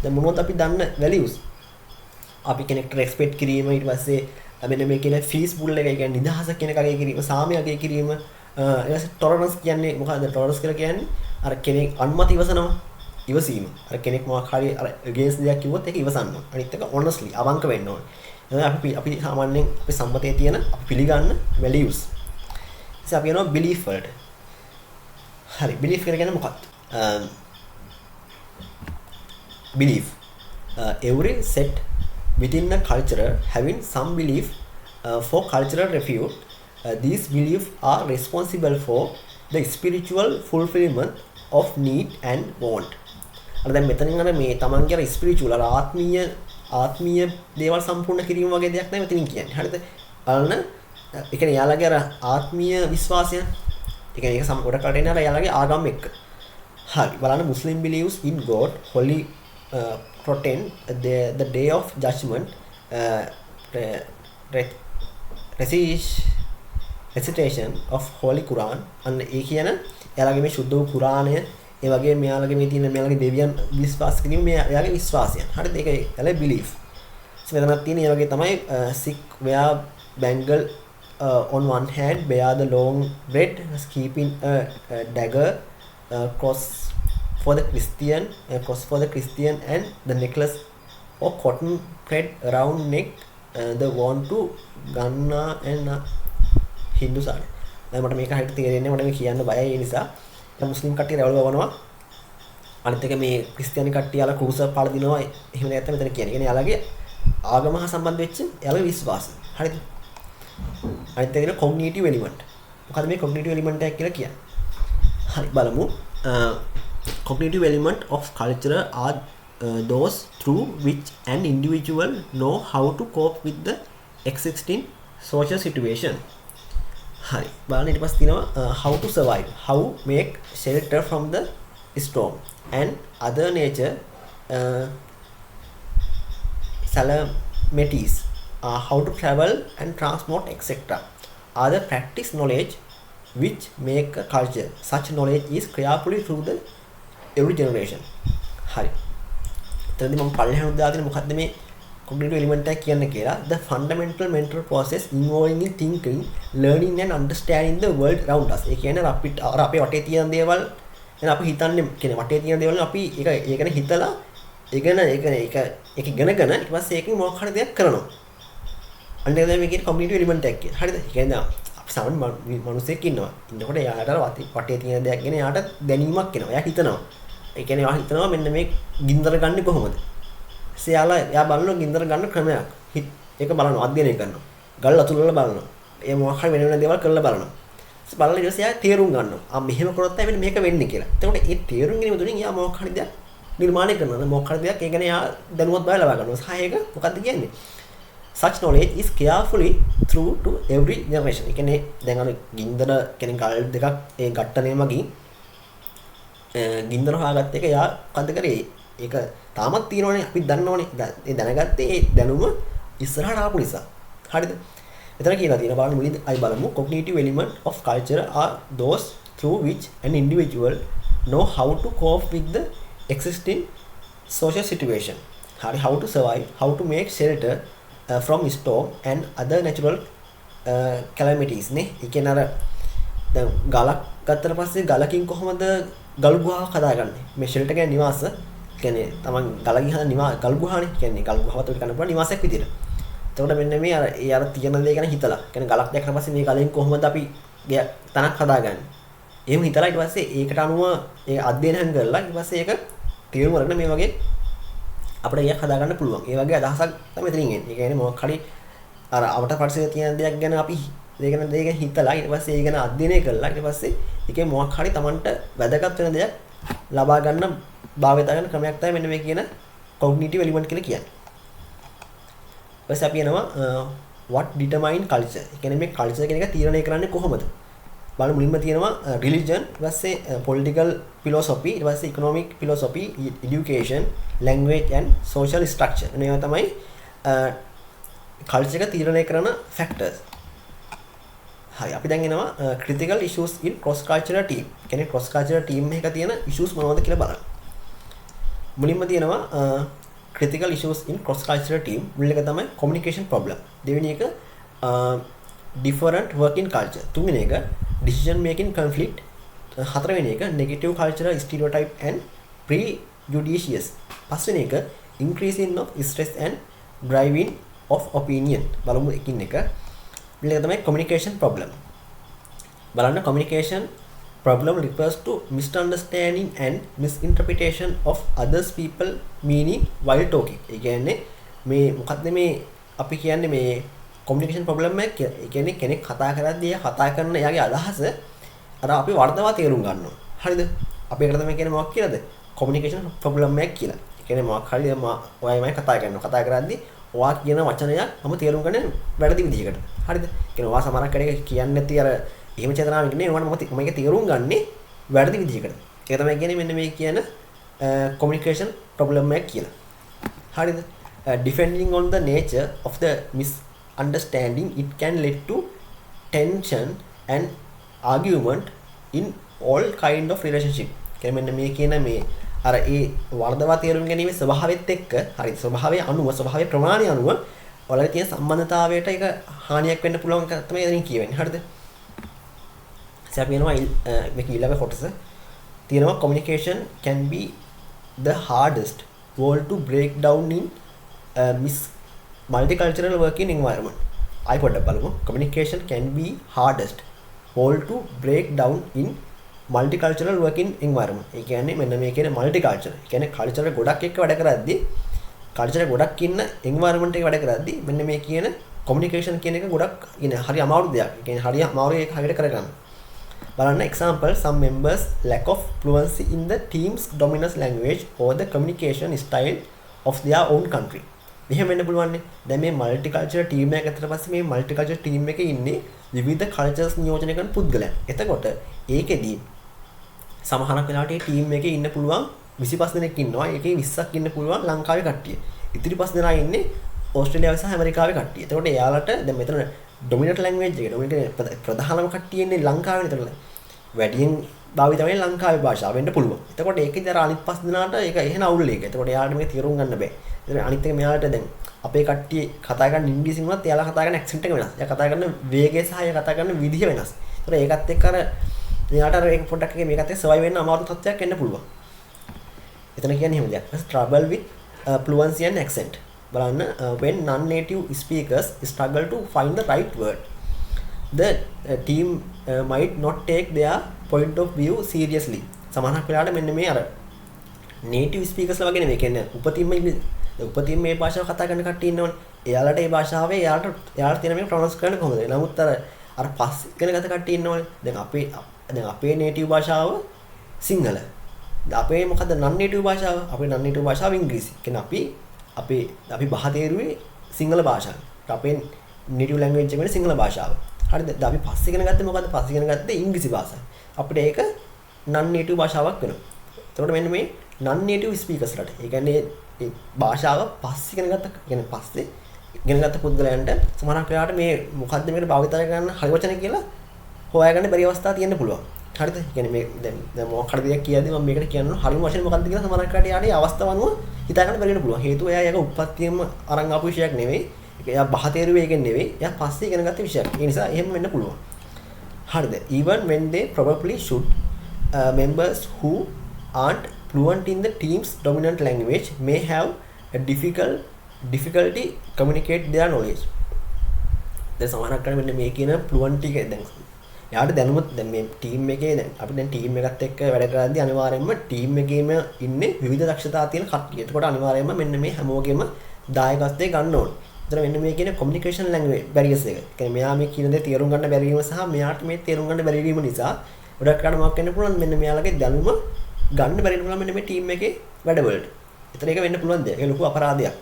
දැන් මොනවද අපි දන්න values? අපි කෙනෙක්ට respect කිරීම ඊට පස්සේ මෙන්න මේ කියන feasible එක කියන්නේ නිදහස කියන එක අගය කිරීම, සාමය අගය කිරීම, ඊට tolerance කියන්නේ මොකක්ද? tolerance කියලා කියන්නේ අර කෙනෙක් අනුමත ඉවසනවා. ඉවසීම. අර කෙනෙක් මොකක් හරි අර against දෙයක් කිව්වොත් ඒක ඉවසන්න ඕන. අනිත් එක honestly අවංක වෙන්න ඕන. අපි සාමාන්‍යයෙන් අපේ සම්මතයේ තියෙන අපි පිළිගන්න values. ඉතින් අපි යනවා belief වලට. හරි belief කියලා කියන්නේ මොකක්ද? belief every set within a culture having some belief for cultural refuge. These beliefs are responsible for the spiritual fulfillment of need and want. අර දැන් මෙතනින් අර මේ තමන්ගේ අර spiritual අර ආත්මීය දේවල් සම්පූර්ණ කිරීම වගේ දෙයක් නෑ මෙතනින් කියන්නේ. හරිද? බලන්න ඒ කියන්නේ යාළගේ අර ආත්මීය විශ්වාසය. ඒ කියන්නේ ඒක සම්පූර්ණ කරලා එන්නේ අර යාළගේ ආගම එක්ක. හරි. බලන්න Muslim believes in God, holy protect the day of judgment, recitation of holy Quran. අන්න ඒ කියන යාළගේ මේ සුද්ධ වූ කුරානය ඒ වගේ මෙයාලගේ මේ තියෙන මෙයාලගේ දෙවියන් විශ්වාස කිරීම මේ එයාගේ විශ්වාසයන්. හරිද? ඒක එයාලගේ belief. මෙතනක් තියෙන ඒ වගේ තමයි Sikh wear bangle on one hand, bear the long bread, keeping a dagger, cross for the Christian, and the necklace or cotton thread around neck, the want to Ganna and Hindu side. දැන් මට මේක හරියට තේරෙන්නේ මට මේ කියන්න බයයි ඒ නිසා. මුස්ලිම් කට්ටිය රැවුල වවනවා. අනිත් එක මේ ක්‍රිස්තියානි කට්ටිය යාලා ක්‍රූස පාල දිනවා. එහෙම නැත්නම් මෙතන කියන්නේ. කියන්නේ යාලගේ ආගම හා සම්බන්ධ වෙච්ච යාලගේ විශ්වාසය. හරිද? අනිත් එක කොග්නිටිව් එලිමන්ට්. මොකද මේ කොග්නිටිව් එලිමන්ට් එක කියලා කියන්නේ? හරි බලමු. Cognitive element of culture are those through which an individual know how to cope with the existing social situation. Hi, බලන්න ඊට පස්සේ තියෙනවා how to survive, how make shelter from the storm, and other nature calamities, how to travel and transport, etc. Other practice knowledge which make a culture. Such knowledge is carefully through the every generation. හරි. එතනදී මම පළවෙනි උදාහරණය මොකක්ද මේ cognitive element එක කියන්නේ කියලා. The fundamental mental process involving in thinking, learning and understanding the world around us. ඒ කියන්නේ අපේ වටේ තියෙන දේවල් එන අපි හිතන්නේ කියන්නේ වටේ තියෙන දේවල් අපි ඒක ගැන හිතලා ඒක ඉගෙනගෙන ඊට පස්සේ ඒකෙන් මොකක් හරි දෙයක් කරනවා. අන්න ඒක තමයි මේ කියන්නේ cognitive element එක කියන්නේ. හරිද? ඒ කියන්නේ අපි සාමාන්‍ය මිනිස්සෙක් ඉන්නවා. ඉන්නකොට එයාට වටේ තියෙන දෙයක් ගැන එයාට දැනීමක් එනවා. එයා හිතනවා. ඒ කියන්නේ එයා හිතනවා මෙන්න මේ ගින්දර ගන්න කොහොමද? එයා බලනවා ගින්දර ගන්න ක්‍රමයක්. ඒක බලනවා අධ්‍යයනය කරනවා. ගල් අතුල්වල බලනවා. ඒ මොකක් හරි වෙන දේවල් කරලා බලනවා. ඊට බලලා ඊට පස්සේ එයා තේරුම් ගන්නවා. මෙහෙම කරොත් තමයි මේක වෙන්නේ කියලා. එතකොට ඒ තේරුම් ගැනීම තුළින් එයා මොකක් හරි දෙයක් නිර්මාණය කරනවා. මොකක් හරි දෙයක් ඒ ගැන එයා දැනුවත් බව ලබා ගන්නවා. සහ ඒක මොකක්ද කියන්නේ? Such knowledge is carefully through to every generation. ඒ කියන්නේ දැන් අර ගින්දර කියන්නේ ගල් දෙකක් ඒ ඝට්ටනේ මගින් ගින්දර හොයාගත්ත එක එයා මොකද කරේ? ඒක තාමත් තියෙනවනේ අපි දන්නවනේ. ඒ දැනගත්තේ ඒ දැනුම ඉස්සරහට ආපු නිසා. හරිද? එතන කියලා තියෙන බලන්න මුලින්ම අය බලමු. Cognitive element of culture are those through which an individual know how to cope with the existing social situation. How to survive, how to make shelter from storm and other natural calamities නේ. ඒ කියන්නේ අර දැන් ගලක් ගත්තට පස්සේ ගලකින් කොහොමද ගල් ගුහාවක් හදාගන්නේ? මේ ෂෙල්ටර් කියන්නේ නිවාස. කියන්නේ තමන් ගල ගිහන ගල් ගුහානේ. කියන්නේ ගල් ගුහාවත් උඩ කරන්න පුළුවන් නිවාසයක් විදියට. එතකොට මෙන්න මේ අර ඒ අර තියෙන දේ ගැන හිතලා. කියන්නේ ගලක් දැක්කට පස්සේ මේ ගලෙන් කොහොමද අපි තනක් හදාගන්නේ? එහෙම හිතලා ඊට පස්සේ ඒකට අනුව ඒ අධ්‍යයනය කරලා ඊට පස්සේ ඒක තීරණ කරගෙන මේ වගේ අපිට ඒක හදාගන්න පුළුවන්. ඒ වගේ අදහසක් තමයි මෙතනින් එන්නේ. ඒ කියන්නේ මොකක් හරි අර අපට පරිසරයේ තියෙන දෙයක් ගැන අපි ඒක ගැන හිතලා ඊට පස්සේ ඒ ගැන අධ්‍යයනය කරලා ඊට පස්සේ ඒකේ මොකක් හරි Tamanට වැදගත් වෙන දෙයක් ලබා ගන්න භාවිත කරන ක්‍රමයක් තමයි මෙන්න මේ කියන cognitive element කියලා කියන්නේ. ඊපස්සේ අපි යනවා what determine culture. ඒ කියන්නේ මේ culture කියන එක තීරණය කරන්නේ කොහොමද? බලමු මුලින්ම තියෙනවා religion, ඊට පස්සේ political philosophy, ඊට පස්සේ economic philosophy, education, language and social structure. මේවා තමයි culture එක තීරණය කරන factors. හරි අපි දැන් එනවා critical issues in cross cultural team. කියන්නේ cross cultural team එකක තියෙන issues මොනවද කියලා බලන්න. මුලින්ම තියෙනවා critical issues in cross cultural team. මුල් එක තමයි communication problem. දෙවෙනි එක different working culture. තුන්වෙනි එක decision making conflict. හතරවෙනි එක negative cultural stereotype and prejudice. පස්වෙනි එක increasing of stress and driving of opinion. බලමු එකින් එක. ඊළඟ තමයි communication problem. බලන්න communication problem refers to misunderstanding and misinterpretation of others people meaning while talking. ඒ කියන්නේ මේ මොකක්ද මේ අපි කියන්නේ මේ communication problem එක කියන්නේ කෙනෙක් කතා කරද්දී කතා කරන එයාගේ අදහස අර අපි වර්ධවා තේරුම් ගන්නවා. හරිද? අපි ඒකට තමයි කියන්නේ මොකක් කියලාද? communication problem එක කියලා. ඒ කියන්නේ මොකක් හරි ඔයමයි කතා කරනවා. කතා කරද්දී ඔයා කියන වචනයක් මම තේරුම් ගන්න වැරදි විදිහකට. හරිද? කියන්නේ ඔයා සමහරක් කඩේ කියන්නේ නැති අර එහෙම චේතනාවක් නේ ඔයාට මම මේක තේරුම් ගන්නේ වැරදි විදිහකට. ඒක තමයි කියන්නේ මෙන්න මේ කියන communication problem එක කියලා. හරිද? Depending on the nature of the misunderstanding, it can lead to tension and argument in all kind of relationship. කියන්නේ මෙන්න මේ කියන මේ අර ඒ වර්ධවා තේරුම් ගැනීමේ ස්වභාවයත් එක්ක හරි ස්වභාවයේ අනුව ස්වභාවයේ ප්‍රමාණය අනුව ඔයාලගේ තියෙන සම්බන්ධතාවයට ඒක හානියක් වෙන්න පුළුවන් තමයි එතනින් කියවෙන්නේ. හරිද? අපි යනවා මේක ඊළඟ කොටස තියෙනවා communication can be the hardest wall to break down in multicultural working environment. I පොඩ්ඩක් බලමු. Communication can be hardest wall to break down in multicultural working environment. ඒ කියන්නේ මෙන්න මේ කියන්නේ multicultural. ඒ කියන්නේ culture ගොඩක් එක්ක වැඩ කරද්දී culture ගොඩක් ඉන්න environment එකක වැඩ කරද්දී මෙන්න මේ කියන communication කියන එක ගොඩක් ඉන්නේ හරි අමාරු දෙයක්. ඒ කියන්නේ හරි අමාරු එක හරියට කරගන්න. බලන්න example, some members lack of fluency in the team's dominant language or the communication style of their own country. මෙහෙම වෙන්න පුළුවන් නේ. දැන් මේ multicultural team එකක් ඇතුළත පස්සේ මේ multicultural team එකේ ඉන්නේ විවිධ cultures නියෝජනය කරන පුද්ගලයන්. එතකොට ඒකෙදී සමහරක් වෙලාවට මේ team එකේ ඉන්න පුළුවන් 25 දෙනෙක් ඉන්නවා. ඒකේ 20ක් ඉන්න පුළුවන් ලංකාවේ කට්ටිය. ඉතිරි 5 දෙනා ඉන්නේ ඕස්ට්‍රේලියාවේ සහ ඇමරිකාවේ කට්ටිය. එතකොට එයාලට දැන් මෙතන ඩොමිනන්ට් ලැන්ග්වේජ් එක ඩොමිනන්ට් ප්‍රධානම කට්ටිය ඉන්නේ ලංකාවේ නේද? වැඩියෙන් භාවිත වෙන්නේ ලංකාවේ භාෂාව වෙන්න පුළුවන්. එතකොට ඒකේ දර අනිත් පස් දෙනාට ඒක එහෙන අවුල් එක. එතකොට එයාලට මේක තේරුම් ගන්න බෑ. ඒතර අනිත් එක මෙයාලට දැන් අපේ කට්ටිය කතා කරන ඉංග්‍රීසි වුණත් එයාලා කතා කරන ඇක්සන්ට් එක වෙනස්. එයා කතා කරන වේගය සහ එයා කතා කරන විදිහ වෙනස්. ඒතර ඒකත් එක්ක අර එයාට අර ඒක පොඩ්ඩක් එක මේකත් එක්ක සර්වයිව් වෙන්න අමාරු තත්ත්වයක් එන්න පුළුවන්. එතන කියන්නේ එහෙම දෙයක්. trouble with fluency and accent. බලන්න when non-native speakers struggle to find the right word, the team might not take their point of view seriously. සමහරක් වෙලාවට මෙන්න මේ අර native speakers ලා වගේ නෙමෙයි. කියන්නේ උපතින්ම මේ භාෂාව කතා කරන කට්ටිය ඉන්නවනේ. එයාලට මේ භාෂාවේ එයාලට තියෙන මේ ප්‍රොනවුන්ස් කරන්න කොහොමද? නමුත් අර පස් ඉගෙන ගත කට්ටිය ඉන්නවනේ. දැන් අපේ native භාෂාව සිංහල. අපේ මොකද non native භාෂාව? අපේ non native භාෂාව ඉංග්‍රීසි. කියන්නේ අපි බහ තේරුවේ සිංහල භාෂාව. අපේ native language එක වෙන්නේ සිංහල භාෂාව. හරිද? දැන් අපි පස්සේ ඉගෙන ගත්තේ මොකද්ද? පස්සේ ඉගෙන ගත්තේ ඉංග්‍රීසි භාෂාව. අපිට ඒක non native භාෂාවක් වෙනවා. එතකොට මෙන්න මේ non native speakers ලට. ඒ කියන්නේ ඒ භාෂාව පස්සේ ඉගෙන ගත්ත කියන්නේ පස්සේ ඉගෙන ගත්ත පුද්ගලයන්ට සමහරක් වෙලාවට මේ මොකද්ද මේකට භාවිත කරන්න හරි වචන කියලා හොයාගන්න බැරි අවස්ථා තියෙන්න පුළුවන්. හරිද? කියන්නේ මේ දැන් මොකක් හරි දෙයක් කියද්දි මම මේකට කියනවා හරිම වචනේ මොකද්ද කියලා සමහරක් වෙලාවට යාට ඒ අවස්ථාව අනුව හිතා ගන්න බැරි වෙන්න පුළුවන්. හේතුව එයා ඒක උප්පත්තියෙම අරන් ආපු විෂයක් නෙවෙයි. ඒක එයා බහ තේරුවේ එකෙන් නෙවෙයි. එයා පස්සේ ඉගෙන ගත්ත විෂයක්. ඒ නිසා එහෙම වෙන්න පුළුවන්. හරිද? Even when they probably should, members who aren't fluent in the team's dominant language may have a difficulty communicate their knowledge. දැන් සමහරක් කරන්නේ මෙන්න මේ කියන fluency එක දැන් යාට දැනුමත් දැන් මේ ටීම් එකේ දැන් අපි දැන් ටීම් එකත් එක්ක වැඩ කරද්දී අනිවාර්යයෙන්ම ටීම් එකේම ඉන්නේ විවිධ දක්ෂතා තියෙන කට්ටිය. එතකොට අනිවාර්යයෙන්ම මෙන්න මේ හැමෝගෙම දායකත්වයේ ගන්න ඕනේ. ඒතර මෙන්න මේ කියන communication language barriers එක. ඒ කියන්නේ මෙයා මේ කියන දේ තේරුම් ගන්න බැරි වීම සහ මෙයාට මේ තේරුම් ගන්න බැරි වීම නිසා ගොඩක් කරලා මොකක් වෙන්න පුළුවන් මෙන්න මෙයාලගේ දැනුම ගන්න බැරි වෙනවා මෙන්න මේ ටීම් එකේ වැඩවලට. ඒතර ඒක වෙන්න පුළුවන් දෙයක්. ඒක ලොකු අපරාධයක්.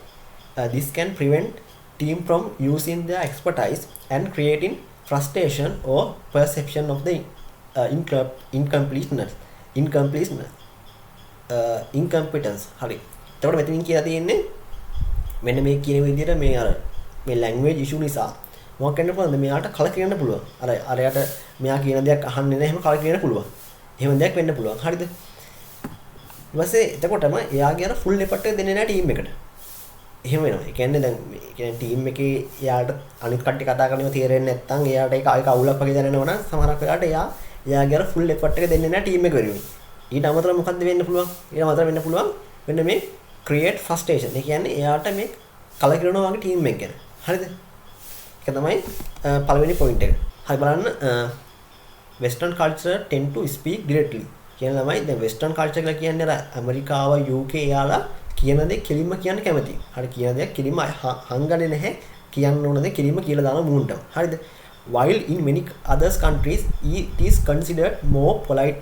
This can prevent team from using their expertise and creating frustration or perception of the incompetence. හරි. එතකොට මෙතනින් කියලා තියෙන්නේ මෙන්න මේ කියන විදිහට මේ අර මේ language issue නිසා මොකක් වෙන්න පුළුවන්ද? මෙයාට කලකිරෙන්න පුළුවන්. අරයට මෙයා කියන දේක් අහන්නේ නැහැ එහෙම කලකිරෙන්න පුළුවන්. එහෙම දෙයක් වෙන්න පුළුවන්. හරිද? ඊපස්සේ එතකොටම එයාගේ අර full effort එක දෙන්නේ නැහැ ටීම් එකට. එහෙම වෙනවා. ඒ කියන්නේ දැන් ටීම් එකේ එයාට අනිත් කට්ටිය කතා කරනව තේරෙන්නේ නැත්නම් එයාට ඒක අවුලක් වගේ දැනෙනවා නම් සමහරක් වෙලාවට එයාගේ අර full effort එක දෙන්නේ නැහැ ටීම් එක වෙනුවෙන්. ඊට අමතරව මොකද්ද වෙන්න පුළුවන්? ඊට අමතරව වෙන්න පුළුවන් මෙන්න මේ create frustration. ඒ කියන්නේ එයාට මේ කලකිරෙනවා වගේ ටීම් එක ගැන. හරිද? ඒක තමයි පළවෙනි පොයින්ට් එක. හරි බලන්න western culture tend to speak directly. කියන ළමයි දැන් western culture කියලා කියන්නේ අර ඇමරිකාව UK යාලා කියන දේ කෙලින්ම කියන්න කැමතියි. හරි කියන දේ කෙලින්ම හංගන්නේ නැහැ. කියන්න ඕන දේ කෙලින්ම කියලා දාන මූණට. හරිද? While in many other countries it is considered more polite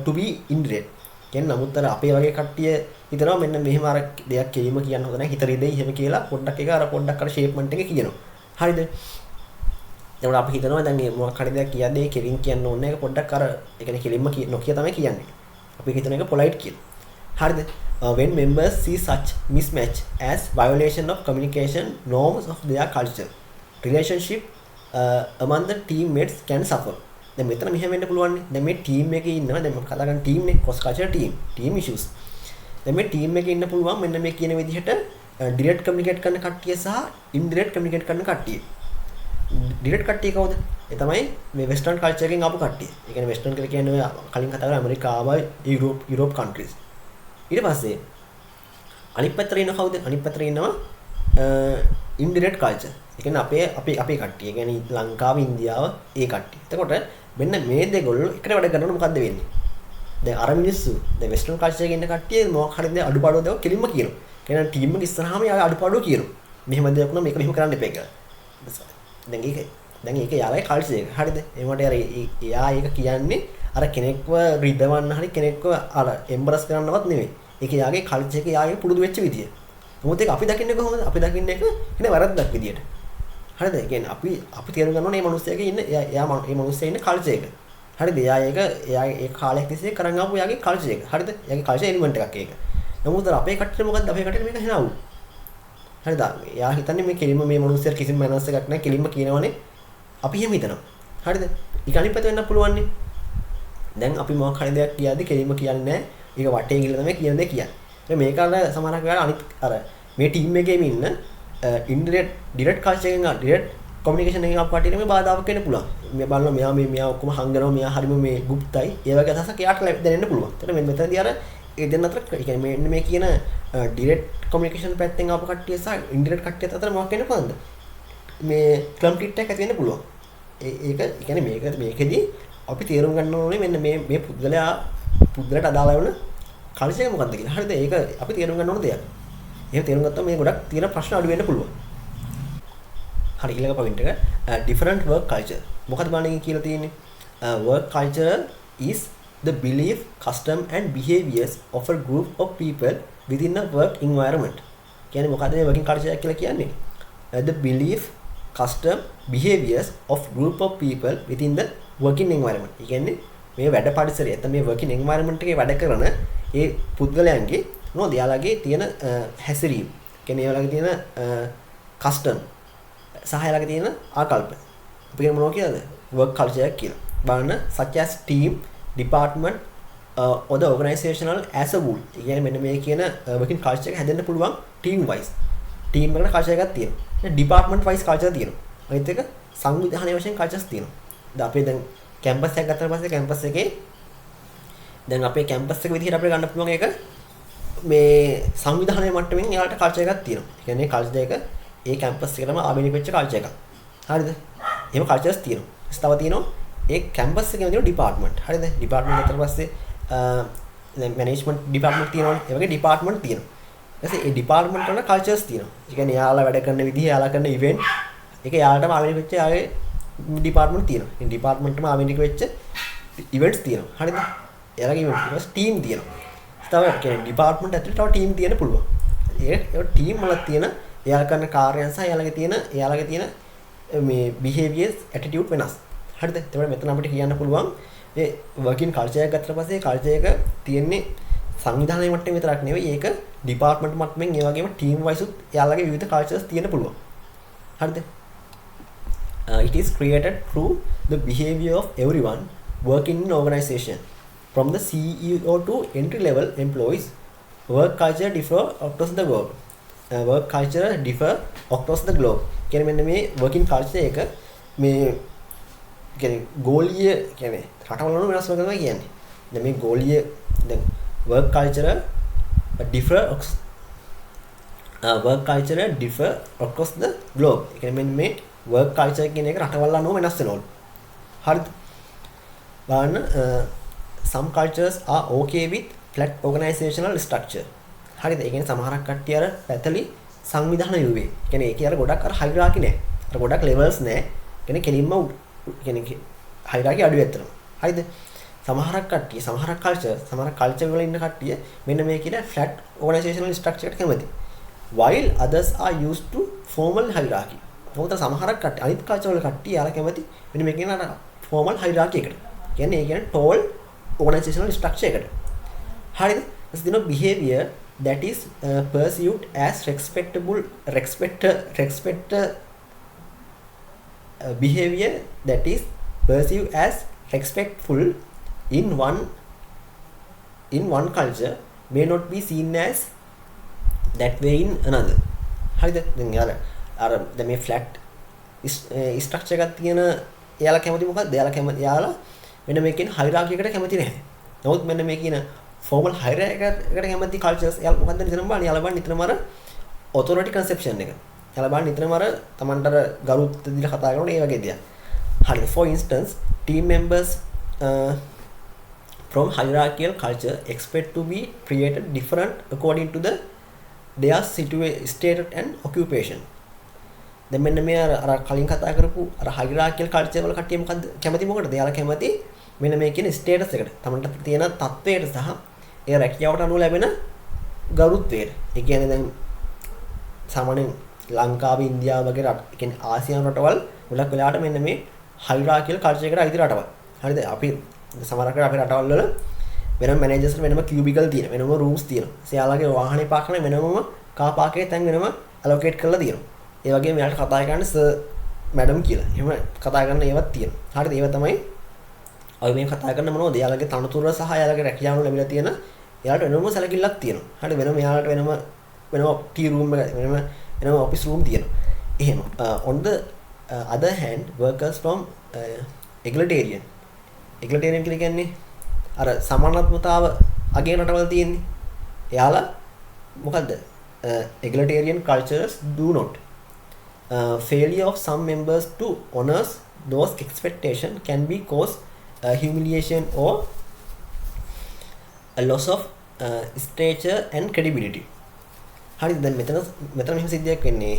to be indirect. කියන්නේ නමුත් අර අපේ වගේ කට්ටිය හිතනවා මෙන්න මෙහෙම අර දෙයක් කෙලින්ම කියන්න හොඳ නැහැ. හිතරේ දෙයි එහෙම කියලා පොඩ්ඩක් එක අර පොඩ්ඩක් අර ෂේප්මන්ට් එක කියනවා. හරිද? එතකොට අපි හිතනවා දැන් මේ මොකක් හරි දෙයක් කියද්දී කෙලින් කියන්න ඕනේ නැහැ. ඒක පොඩ්ඩක් අර ඒ කියන්නේ කෙලින්ම නොකිය තමයි කියන්නේ. අපි හිතන එක polite කියලා. හරිද? When members see such mismatch as violation of communication norms of their culture, relationship among the teammates can suffer. දැන් මෙතන මෙහෙම වෙන්න පුළුවන් නේ. දැන් මේ ටීම් එකේ ඉන්නවා. දැන් මම කතා කරන ටීම් නේ cross culture team issues. දැන් මේ ටීම් එකේ ඉන්න පුළුවන් මෙන්න මේ කියන විදිහට direct communicate කරන කට්ටිය සහ indirect communicate කරන කට්ටිය. direct කට්ටිය කවුද? ඒ තමයි මේ western culture එකෙන් ආපු කට්ටිය. ඒ කියන්නේ western කියලා කියන්නේ කලින් කතා කරා ඇමරිකාව, යුරෝප් countries. ඊට පස්සේ අනිත් පැත්තට ඉන්න කවුද? අනිත් පැත්තට ඉන්නවා indirect culture. ඒ කියන්නේ අපේ කට්ටිය. ඒ කියන්නේ ලංකාව, ඉන්දියාව ඒ කට්ටිය. එතකොට මෙන්න මේ දෙගොල්ලෝ එකට වැඩ කරනකොට මොකද්ද වෙන්නේ? දැන් අර මිනිස්සු දැන් western culture එකේ ඉන්න කට්ටිය මොකක් හරි දේ අඩුපාඩු දේව කෙලින්ම කියනවා. කියන්නේ ටීම් එක ඉස්සරහාම යාගේ අඩුපාඩු කියනවා. මෙහෙම දෙයක් වුණා මේක මෙහෙම කරන්න එපා කියලා. දැන් ඒක යාලගේ කල්චර් එක. හරිද? ඒකට අර එයා ඒක කියන්නේ අර කෙනෙක්ව රිදවන්න හරි කෙනෙක්ව අර එම්බරස් කරන්නවත් නෙවෙයි. ඒක යාගේ කල්චර් එක යාගේ පුරුදු වෙච්ච විදිය. නමුත් ඒක අපි දකින්නේ කොහොමද? අපි දකින්නේ ඒක ඉන්නේ වැරද්දක් විදියට. හරිද? ඒ කියන්නේ අපි තේරුම් ගන්න ඕනේ මේ මිනිස්සයාගේ ඉන්න එයා මේ මිනිස්සයා ඉන්න කල්චර් එක. හරිද? එයා ඒ කාලයක් තිස්සේ කරන් ආපු යාගේ කල්චර් එක. හරිද? යාගේ කල්චර් එලිමන්ට් එකක් ඒක. නමුත් අපේ කට්ටිය මොකද්ද? අපේ කට්ටිය මේක හෙනවු. හරිද? එයා හිතන්නේ මේ කෙලින්ම මේ මිනිස්සුන්ට කිසිම මනස් එකක් නැහැ. කෙලින්ම කියනවනේ අපි එහෙම හිතනවා. හරිද? ඊක අනිත් පැත්ත වෙන්න පුළුවන් නේ. දැන් අපි මොකක් හරි දෙයක් කියද්දි කෙලින්ම කියන්නේ නැහැ. ඒක වටේ ගිහලා තමයි කියන දේ කියන්නේ. මේක අර සමහරක් වෙලාවට අනිත් අර මේ ටීම් එකේම ඉන්න ඉන්ඩිරෙක්ට් ඩිරෙක්ට් කල්චර් එකෙන් ඩිරෙක්ට් කොමියුනිකේෂන් එකෙන් අප කටියට මේ බාධාවක් වෙන්න පුළුවන්. මේ බලනවා මෙයා ඔක්කොම හංගනවා මෙයා හරිම මේ গুপ্তයි. ඒ වගේ අදහසක් එයාට දැනෙන්න පුළුවන්. එතන මෙතනදී අර ඒ දෙන්න අතර ඒ කියන්නේ මේ කියන ඩිරෙක්ට් කොමියුනිකේෂන් පැත්තෙන් ආපු කට්ටිය සහ ඉන්ඩිරෙක්ට් කට්ටිය අතර මොකක් වෙන්න පුළුවන්ද? මේ කන්ෆ්ලික්ට් එකක් ඇති වෙන්න පුළුවන්. ඒක කියන්නේ මේකෙදී අපි තේරුම් ගන්න ඕනේ මෙන්න මේ පුද්ගලට අදාළ වෙන කල්චර් එක මොකක්ද කියලා. හරිද? ඒක අපි තේරුම් ගන්න ඕන දෙයක්. එහෙම තේරුම් ගත්තම මේ ගොඩක් තියෙන ප්‍රශ්න අඩු වෙන්න පුළුවන්. හරි ඊළඟ පොයින්ට් එක different work culture. මොකද බලන්නේ කියලා තියෙන්නේ? Work culture is the belief, custom and behaviors of a group of people within a work environment. කියන්නේ මොකද්ද මේ working culture එක කියලා කියන්නේ? The belief, custom, behaviors of group of people within the working environment. ඒ කියන්නේ මේ වැඩ පරිසරය නැත්නම් මේ working environment එකේ වැඩ කරන ඒ පුද්ගලයන්ගේ මොනවද යාළගේ තියෙන හැසිරීම. කියන්නේ යාළගේ තියෙන custom සහ යාළගේ තියෙන ආකල්ප. අපි කියන මොනවා කියලාද? work culture එක කියලා. බලන්න such as team, department or the organizational as a whole. ඒ කියන්නේ මෙන්න මේ කියන working culture එක හැදෙන්න පුළුවන් team wise. team එකට culture එකක් තියෙනවා. department wise culture තියෙනවා. අනිත් එක සංවිධානයේ වශයෙන් cultures තියෙනවා. දැන් අපි දැන් කැම්පස් එකක් ගත්තාට පස්සේ කැම්පස් එකේ දැන් අපේ කැම්පස් එක විදිහට අපිට ගන්න පුළුවන් එක මේ සංවිධානයේ මට්ටමින් යාලට කල්චර් එකක් තියෙනවා. ඒ කියන්නේ කල්චර් එක ඒ කැම්පස් එකටම ආවේනික වෙච්ච කල්චර් එකක්. හරිද? එහෙම කල්චර්ස් තියෙනවා. තව තියෙනවා ඒ කැම්පස් එකේම තියෙන ඩිපාර්ට්මන්ට්. හරිද? ඩිපාර්ට්මන්ට් ගත්තාට පස්සේ දැන් මැනේජ්මන්ට් ඩිපාර්ට්මන්ට් තියෙනවනේ. ඒ වගේ ඩිපාර්ට්මන්ට් තියෙනවා. ඊට පස්සේ ඒ ඩිපාර්ට්මන්ට් වල කල්චර්ස් තියෙනවා. ඒ කියන්නේ යාලා වැඩ කරන විදිහ, යාලා කරන ඉවෙන්ට් ඒක යාලටම ආවේනික වෙච්ච යාගේ ඩිපාර්ට්මන්ට් තියෙනවා. ඒ ඩිපාර්ට්මන්ට්ම ආවේනික වෙච්ච ඉවෙන්ට්ස් තියෙනවා. හරිද? එයාලගේ ඉවෙන්ට් ඊට පස්සේ ටීම් තියෙනවා. තව කියන්නේ ඩිපාර්ට්මන්ට් ඇතුලේ තව ටීම් තියෙන්න පුළුවන්. ඒ ටීම් වල තියෙන එයාලා කරන කාර්යයන් සහ එයාලගේ තියෙන මේ behaviors attitude වෙනස්. හරිද? එතකොට මෙතන අපිට කියන්න පුළුවන් මේ working culture එක ගත්තට පස්සේ culture එක තියෙන්නේ සංවිධානයේ මට්ටමේ විතරක් නෙවෙයි ඒක department මට්ටමින් ඒ වගේම team wise උත් එයාලගේ විවිධ cultures තියෙන්න පුළුවන්. හරිද? It is created through the behavior of everyone working in organization from the CEO to entry level employees. Work culture differ across the globe. Work culture differ across the globe. කියන්නේ මෙන්න මේ working culture එක මේ කියන්නේ ගෝලීය කියන්නේ රටවල වෙනස් වෙනවා කියන්නේ. දැන් මේ ගෝලීය දැන් work culture differ across the globe. ඒ කියන්නේ මෙන්න මේ work culture කියන එක රටවල් අනුව වෙනස් වෙනවලු. හරිද? බලන්න some cultures are okay with flat organizational structure. හරිද? ඒ කියන්නේ සමහරක් කට්ටිය අර පැතලි සංවිධාන යුවේ. ඒ කියන්නේ ඒකේ අර ගොඩක් අර හයිරාකි නැහැ. අර ගොඩක් levels නැහැ. කියන්නේ කෙලින්ම කියන්නේ හයිරාකි අඩු වෙනවා. හරිද? සමහරක් කට්ටිය සමහරක් කල්චර් වල ඉන්න කට්ටිය මෙන්න මේ කියන flat organizational structure එකට කැමති. While others are used to formal hierarchy. මොකද සමහරක් කට්ටිය අනිත් කල්චර් වල කට්ටිය යාලා කැමති මෙන්න මේ කියන අර formal hierarchy එකට. කියන්නේ ඒ කියන්නේ tall organizational structure එකට. හරිද? ඊට දින behavior that is perceived as behavior that is perceived as respectful in one culture may not be seen as that way in another. හරිද? දැන් අර දැන් මේ flat structure එකක් තියෙන එයාලා කැමති මොකක්ද? එයාලා මෙන්න මේ කියන hierarchy එකට කැමති නැහැ. නමුත් මෙන්න මේ කියන formal hierarchy එකට කැමති cultures එයාලා මොකක්ද නිතරම බලන්නේ? එයාලා බලන්නේ නිතරම අර authority conception එක. එයාලා බලන්නේ නිතරම අර Tamanට අර ගරුත්ව දීලා කතා කරන ඒ වගේ දේවල්. හරිද? For instance, team members from hierarchical culture expect to be treated different according to their status and occupation. දැන් මෙන්න මේ අර කලින් කතා කරපු අර hierarchical culture වල කට්ටිය මොකද්ද කැමති මොකටද? එයාලා කැමති මෙන්න මේ කියන ස්ටේටස් එකට. තමන්ට තියෙන තත්වයට සහ ඒ රැකියාවට අනුව ලැබෙන ගරුත්වයට. ඒ කියන්නේ දැන් සාමාන්‍යයෙන් ලංකාව, ඉන්දියාව වගේ රට, ඒ කියන්නේ ආසියානු රටවල් ගොඩක් වෙලාවට මෙන්න මේ hierarchical culture එකට අයිති රටවල්. හරිද? අපි සමහරකට අපේ රටවල් වල වෙනම මැනේජර්ස්ලා වෙනම කියුබිකල් තියෙනවා. වෙනම රූම්ස් තියෙනවා. එයාලගේ වාහනේ පාක් කරන වෙනම කාර් පාර්කේ තැන් වෙනම allocate කරලා තියෙනවා. ඒ වගේම මෙයාට කතා කරන්න සර් මැඩම් කියලා. එහෙම කතා කරන්න ඒවත් තියෙනවා. හරිද? ඒව තමයි ඔය මේ කතා කරන මොනවද? එයාලගේ තනතුර සහ එයාලගේ රැකියාවල ලැබිලා තියෙන එයාලට වෙනම සැලකිල්ලක් තියෙනවා. හරිද? වෙනම එයාලට වෙනම ටී රූම් එක වෙනම ඔෆිස් රූම් තියෙනවා. එහෙම. On the other hand, workers from egalitarian කියලා කියන්නේ අර සමානත්වතාව අගේ රටවල තියෙන්නේ. එයාලා මොකද්ද? Egalitarian cultures do not. Failure of some members to honor those expectations can be cause humiliation or a loss of stature and credibility. හරිද? දැන් මෙතන මෙහෙම සිද්ධියක් වෙන්නේ.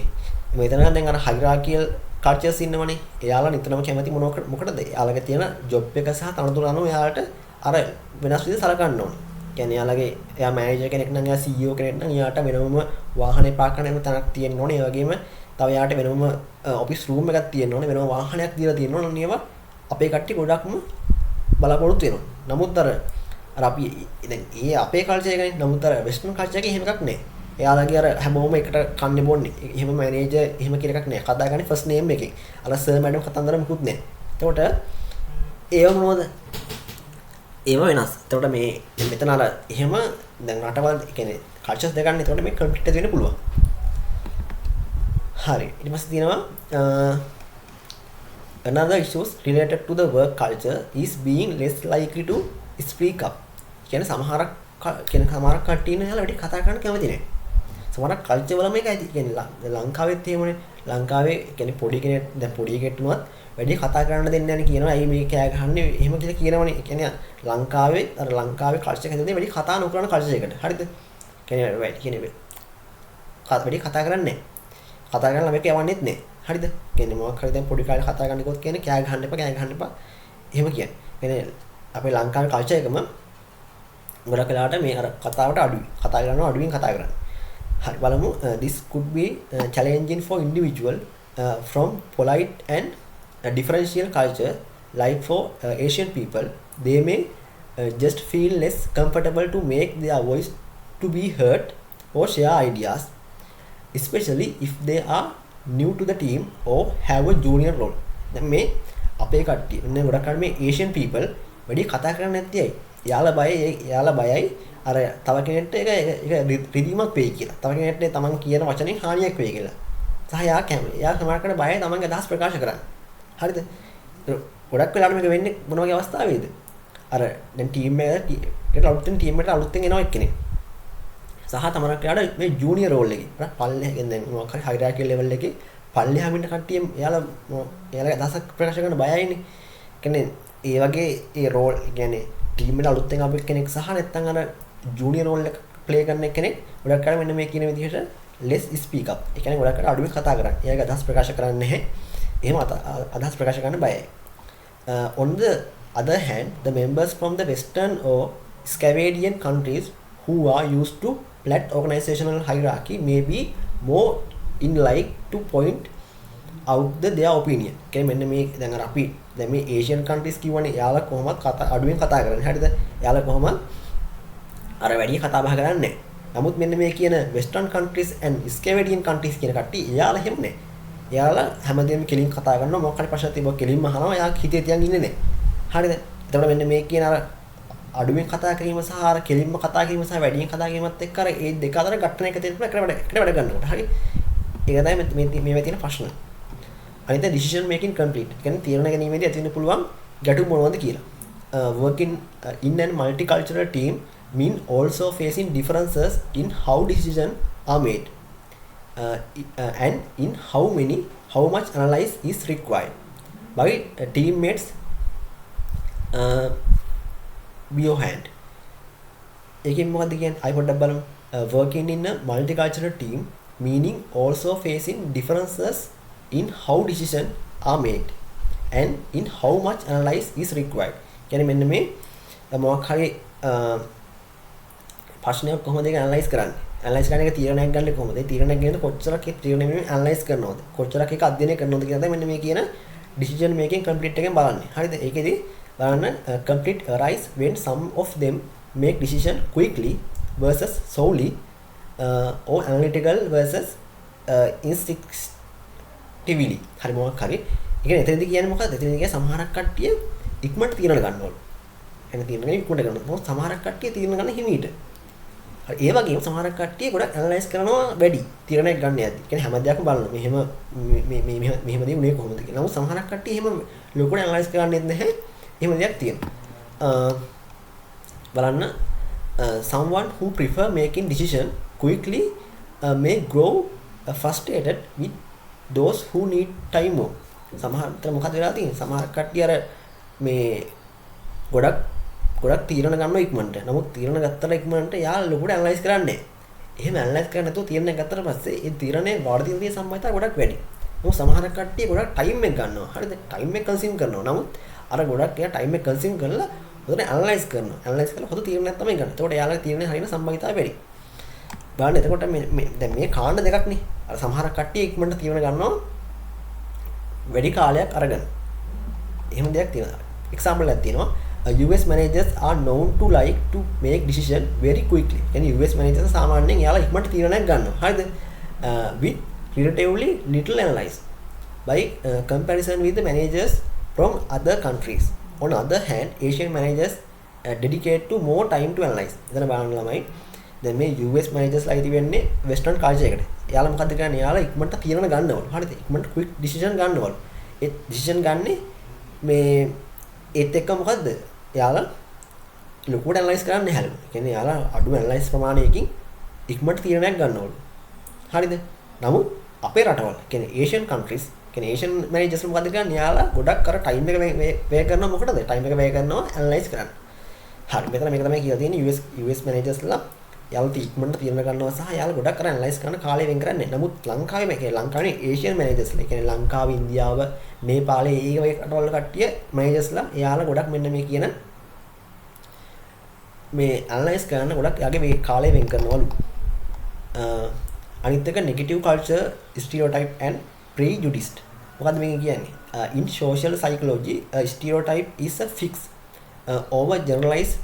මෙතන දැන් අර hierarchical cultures ඉන්නවනේ. එයාලා නිතරම කැමති මොකටද? එයාලගේ තියෙන job එක සහ තනතුර අනුව එයාලට අර වෙනස් විදිහට සලකන්න ඕනේ. කියන්නේ එයා මැනේජර් කෙනෙක් නම් එයා CEO කෙනෙක් නම් එයාට වෙනම වාහනේ පාක් කරන්න තැනක් තියෙන්න ඕනේ. ඒ වගේම තව එයාට වෙනම ඔෆිස් රූම් එකක් තියෙන්න ඕනේ. වෙනම වාහනයක් දීලා තියෙන්න ඕනේ. ඒවා අපේ කට්ටිය ගොඩක්ම බලාපොරොත්තු වෙනවා. නමුත් අර අපි දැන් අපේ කල්චර් එකනේ. නමුත් අර වෙස්ටර්න් කල්චර් එකේ එහෙම එකක් නැහැ. එයාලගේ අර හැමෝම එකට කන්නේ බොන්නේ. එහෙම මැනේජර් එහෙම කියන එකක් නැහැ. කතා කරන්නේ ෆස්ට් නේම් එකෙන්. අර සර් මැඩම් කතන්දර මුකුත් නැහැ. එතකොට ඒව මොනවද? ඒව වෙනස්. එතකොට මේ මෙතන අර එහෙම දැන් රටවල් කියන්නේ කල්චර්ස් දෙක ගන්න. එතකොට මේ කන්ෆ්ලික්ට් වෙන්න පුළුවන්. හරි. ඊට පස්සේ තියෙනවා another issues related to the work culture is being less likely to speak up. කියන්නේ සමහරක් කට්ටිය ඉන්න යාළුවා වැඩි කතා කරන්න කැමති නැහැ. සමහරක් කල්චර් වල මේකයි කියන්නේ ලංකාවෙත් එහෙමනේ. ලංකාවේ කියන්නේ පොඩි කෙනෙක් දැන් පොඩි කෙනෙක්ටුනත් වැඩි කතා කරන්න දෙන්නේ නැහැ කියනවා. ඇයි මේ කෑ ගහන්නේ එහෙම කියලා කියනවනේ. කියන්නේ ලංකාවේ කල්චර් එක හැදෙන්නේ වැඩි කතා නොකරන කල්චර් එකකට. හරිද? කියන්නේ වැඩි කතා කරන්නේ නැහැ. කතා කරන ළමෙක් යවන්නෙත් නැහැ. හරිද? කියන්නේ මොකක් හරි දැන් පොඩි කාලේ කතා කරන්න ගියොත් කියන්නේ කෑ ගහන්න එපා එහෙම කියන්නේ. කියන්නේ අපේ ලංකාවේ කල්චර් එකම ගොඩක් වෙලාවට මේ අර කතාවට අඩුයි. කතා කරනවා අඩුවෙන් කතා කරන්නේ. හරි බලමු. This could be challenging for individual from polite and differential culture like for Asian people. They may just feel less comfortable to make their voice to be heard or share ideas, especially if they are new to the team or have a junior role. දැන් මේ අපේ කට්ටිය ඉන්නේ ගොඩක් අය මේ Asian people වැඩි කතා කරන්නේ නැති අය. එයාලා බයයි අර තව කෙනෙක්ට ඒක රිදීමක් වෙයි කියලා. තව කෙනෙක්ට තමන් කියන වචනෙන් හානියක් වෙයි කියලා. සහ එයා සමහරකට බයයි තමන්ගේ අදහස් ප්‍රකාශ කරන්න. හරිද? ගොඩක් වෙලාවට මේක වෙන්නේ මොන වගේ අවස්ථාවේද? අර දැන් ටීම් එකට අලුතෙන් එනවා එක්කෙනෙක්. සහ තමරක් යාට මේ ජූනියර් රෝල් එකේ පල්ලෙහාගෙන් දැන් මොකක් හරි හයිරාකිකල් ලෙවල් එකේ පල්ලෙහාම ඉන්න කට්ටිය එයාලා අදහසක් ප්‍රකාශ කරන්න බයයිනේ. කියන්නේ ඒ වගේ ඒ රෝල් කියන්නේ ටීම් එකට අලුතෙන් ආපු කෙනෙක් සහ නැත්නම් අර ජූනියර් රෝල් එක ප්ලේ කරන කෙනෙක් ගොඩක් අය මෙන්න මේ කියන විදිහට less speak up. ඒ කියන්නේ ගොඩක් අය අඩුවෙන් කතා කරන්නේ. එයාගේ අදහස් ප්‍රකාශ කරන්නේ නැහැ. එහෙම අදහස් ප්‍රකාශ කරන්න බයයි. On the other hand, the members from the Western or Scandinavian countries who are used to flat organizational hierarchy may be more in like to point out their opinion. කියන්නේ මෙන්න මේ දැන් අර අපි දැන් මේ Asian countries කියවනේ යාලා කොහොමද අඩුවෙන් කතා කරන්නේ. හරිද? යාලා කොහොමද අර වැඩි කතා බහ කරන්නේ නැහැ. නමුත් මෙන්න මේ කියන Western countries and Scandinavian countries කියන කට්ටිය යාලා එහෙම නැහැ. යාලා හැමදේම කෙලින් කතා කරනවා. මොකක් හරි ප්‍රශ්න තිබ්බොත් කෙලින්ම අහනවා. යා හිතේ තියන් ඉන්නේ නැහැ. හරිද? එතකොට මෙන්න මේ කියන අර අඩුවෙන් කතා කිරීම සහ අර කෙලින්ම කතා කිරීම සහ වැඩියෙන් කතා කිරීමත් එක්ක අර ඒ දෙක අතර ගැටන එක තියෙන එකට වැඩ ගන්නකොට. හරි? ඒක තමයි මේ තියෙන ප්‍රශ්න. අනිත් decision making complete. කියන්නේ තීරණ ගැනීමේදී ඇති වෙන්න පුළුවන් ගැටුම් මොනවද කියලා. Working in an multicultural team mean also facing differences in how decisions are made and in how much analysis is required by teammates beforehand. ඒකෙන් මොකද්ද කියන්නේ? අය පොඩ්ඩක් බලමු. Working in a multicultural team meaning also facing differences in how decisions are made and in how much analysis is required. කියන්නේ මෙන්න මේ මොකක් හරි ප්‍රශ්නයක් කොහොමද ඒක ඇනලයිස් කරන්නේ? ඇනලයිස් කරන එක තීරණයක් ගන්න කොහොමද? ඒ තීරණයක් ගන්න කොච්චරක් ඒ තීරණය ඇනලයිස් කරනවද? කොච්චරක් ඒක අධ්‍යයනය කරනවද කියන දේ මෙන්න මේ කියන decision making complete එකෙන් බලන්නේ. හරිද? ඒකෙදි බලන්න complete arise when some of them make decision quickly versus solely or analytical versus instinctively හරි මොකක් හරි. ඒ කියන්නේ එතනදී කියන්නේ මොකක්ද? එතනදී කියන්නේ සමහරක් කට්ටිය ඉක්මනට තීරණ ගන්නවලු. එන තීරණ ඉක්මනට ගන්නවා. මොකද සමහරක් කට්ටිය තීරණ ගන්න හිමීට. හරි ඒ වගේම සමහරක් කට්ටිය ගොඩක් ඇනලයිස් කරනවා වැඩි තීරණයක් ගන්න යද්දි. කියන්නේ හැම දෙයක්ම බලනවා. මෙහෙම දේ උනේ කොහොමද කියලා. නමුත් සමහරක් කට්ටිය එහෙම ලොකුට ඇනලයිස් කරන්නේත් නැහැ. එහෙම දෙයක් තියෙනවා. බලන්න someone who prefer making decision quickly may grow frustrated with those who need time more. සමහරට මොකද වෙලා තියෙන්නේ? සමහර කට්ටිය අර මේ ගොඩක් තීරණ ගන්නවා ඉක්මනට. නමුත් තීරණ ගත්තට ඉක්මනට යාළ ලොකුට ඇනලයිස් කරන්නේ නැහැ. එහෙම ඇනලයිස් කරන්නේ නැතුව තීරණයක් ගත්තට පස්සේ ඒ තීරණේ වාර්තික තියෙන සම්බන්ධතාව ගොඩක් වැඩි. නමුත් සමහර කට්ටිය ගොඩක් ටයිම් එක ගන්නවා. හරිද? ටයිම් එක කන්සියුම් කරනවා. නමුත් අර ගොඩක් එයා ටයිම් එක කන්සියුම් කරලා හොඳට ඇනලයිස් කරනවා. ඇනලයිස් කරලා හොඳ තීරණයක් තමයි ගන්න. එතකොට යාළගේ තීරණේ හරියන සම්බන්ධතාවය වැඩි. බලන්න එතකොට දැන් මේ කාණ්ඩ දෙකක් නේ. අර සමහර කට්ටිය ඉක්මනට තීරණ ගන්නවා වැඩි කාලයක් අරගෙන. එහෙම දෙයක් තියෙනවා. එක්සැම්පල් එකක් තියෙනවා. US managers are known to like to make decision very quickly. කියන්නේ US managers සාමාන්‍යයෙන් යාලා ඉක්මනට තීරණයක් ගන්නවා. හරිද? With relatively little analyze. By comparison with the managers from other countries. On other hand, Asian managers dedicate to more time to analyze. එතන බලන්න ළමයි. දැන් මේ US managers ලා ඉති වෙන්නේ western culture එකට. යාලා මොකද්ද කරන්නේ? යාලා ඉක්මනට තීරණ ගන්නවලු. හරිද? ඉක්මනට quick decision ගන්නවලු. ඒ decision ගන්නේ මේ ඒත් එක්ක මොකද්ද? යාලා ලොකුට ඇනලයිස් කරන්නේ නැහැලු. ඒ කියන්නේ යාලා අඩු ඇනලයිස් ප්‍රමාණයකින් ඉක්මනට තීරණයක් ගන්නවලු. හරිද? නමුත් අපේ රටවල් කියන්නේ Asian countries කියන්නේ Asian managers මොකද කරන්නේ? යාලා ගොඩක් අර time එක වැය කරනවා මොකටද? time එක වැය කරනවා ඇනලයිස් කරන්න. හරි. මෙතන මේක තමයි කියලා තියෙන්නේ US managers ලා යාලා ඉක්මනට තීරණ ගන්නවා සහ යාලා ගොඩක් අර ඇනලයිස් කරන කාලය වෙන් කරන්නේ. නමුත් ලංකාවේ මේ කියන්නේ ලංකාවේ Asian managers ලා කියන්නේ ලංකාව, ඉන්දියාව, නේපාලේ ඒ වගේ රටවල් කට්ටිය managers ලා යාලා ගොඩක් මෙන්න මේ කියන මේ ඇනලයිස් කරන ගොඩක් යාගේ මේ කාලය වෙන් කරනවලු. අනිත් එක negative culture, stereotype and prejudice. මොකද්ද මේක කියන්නේ? In social psychology, a stereotype is a fixed over generalized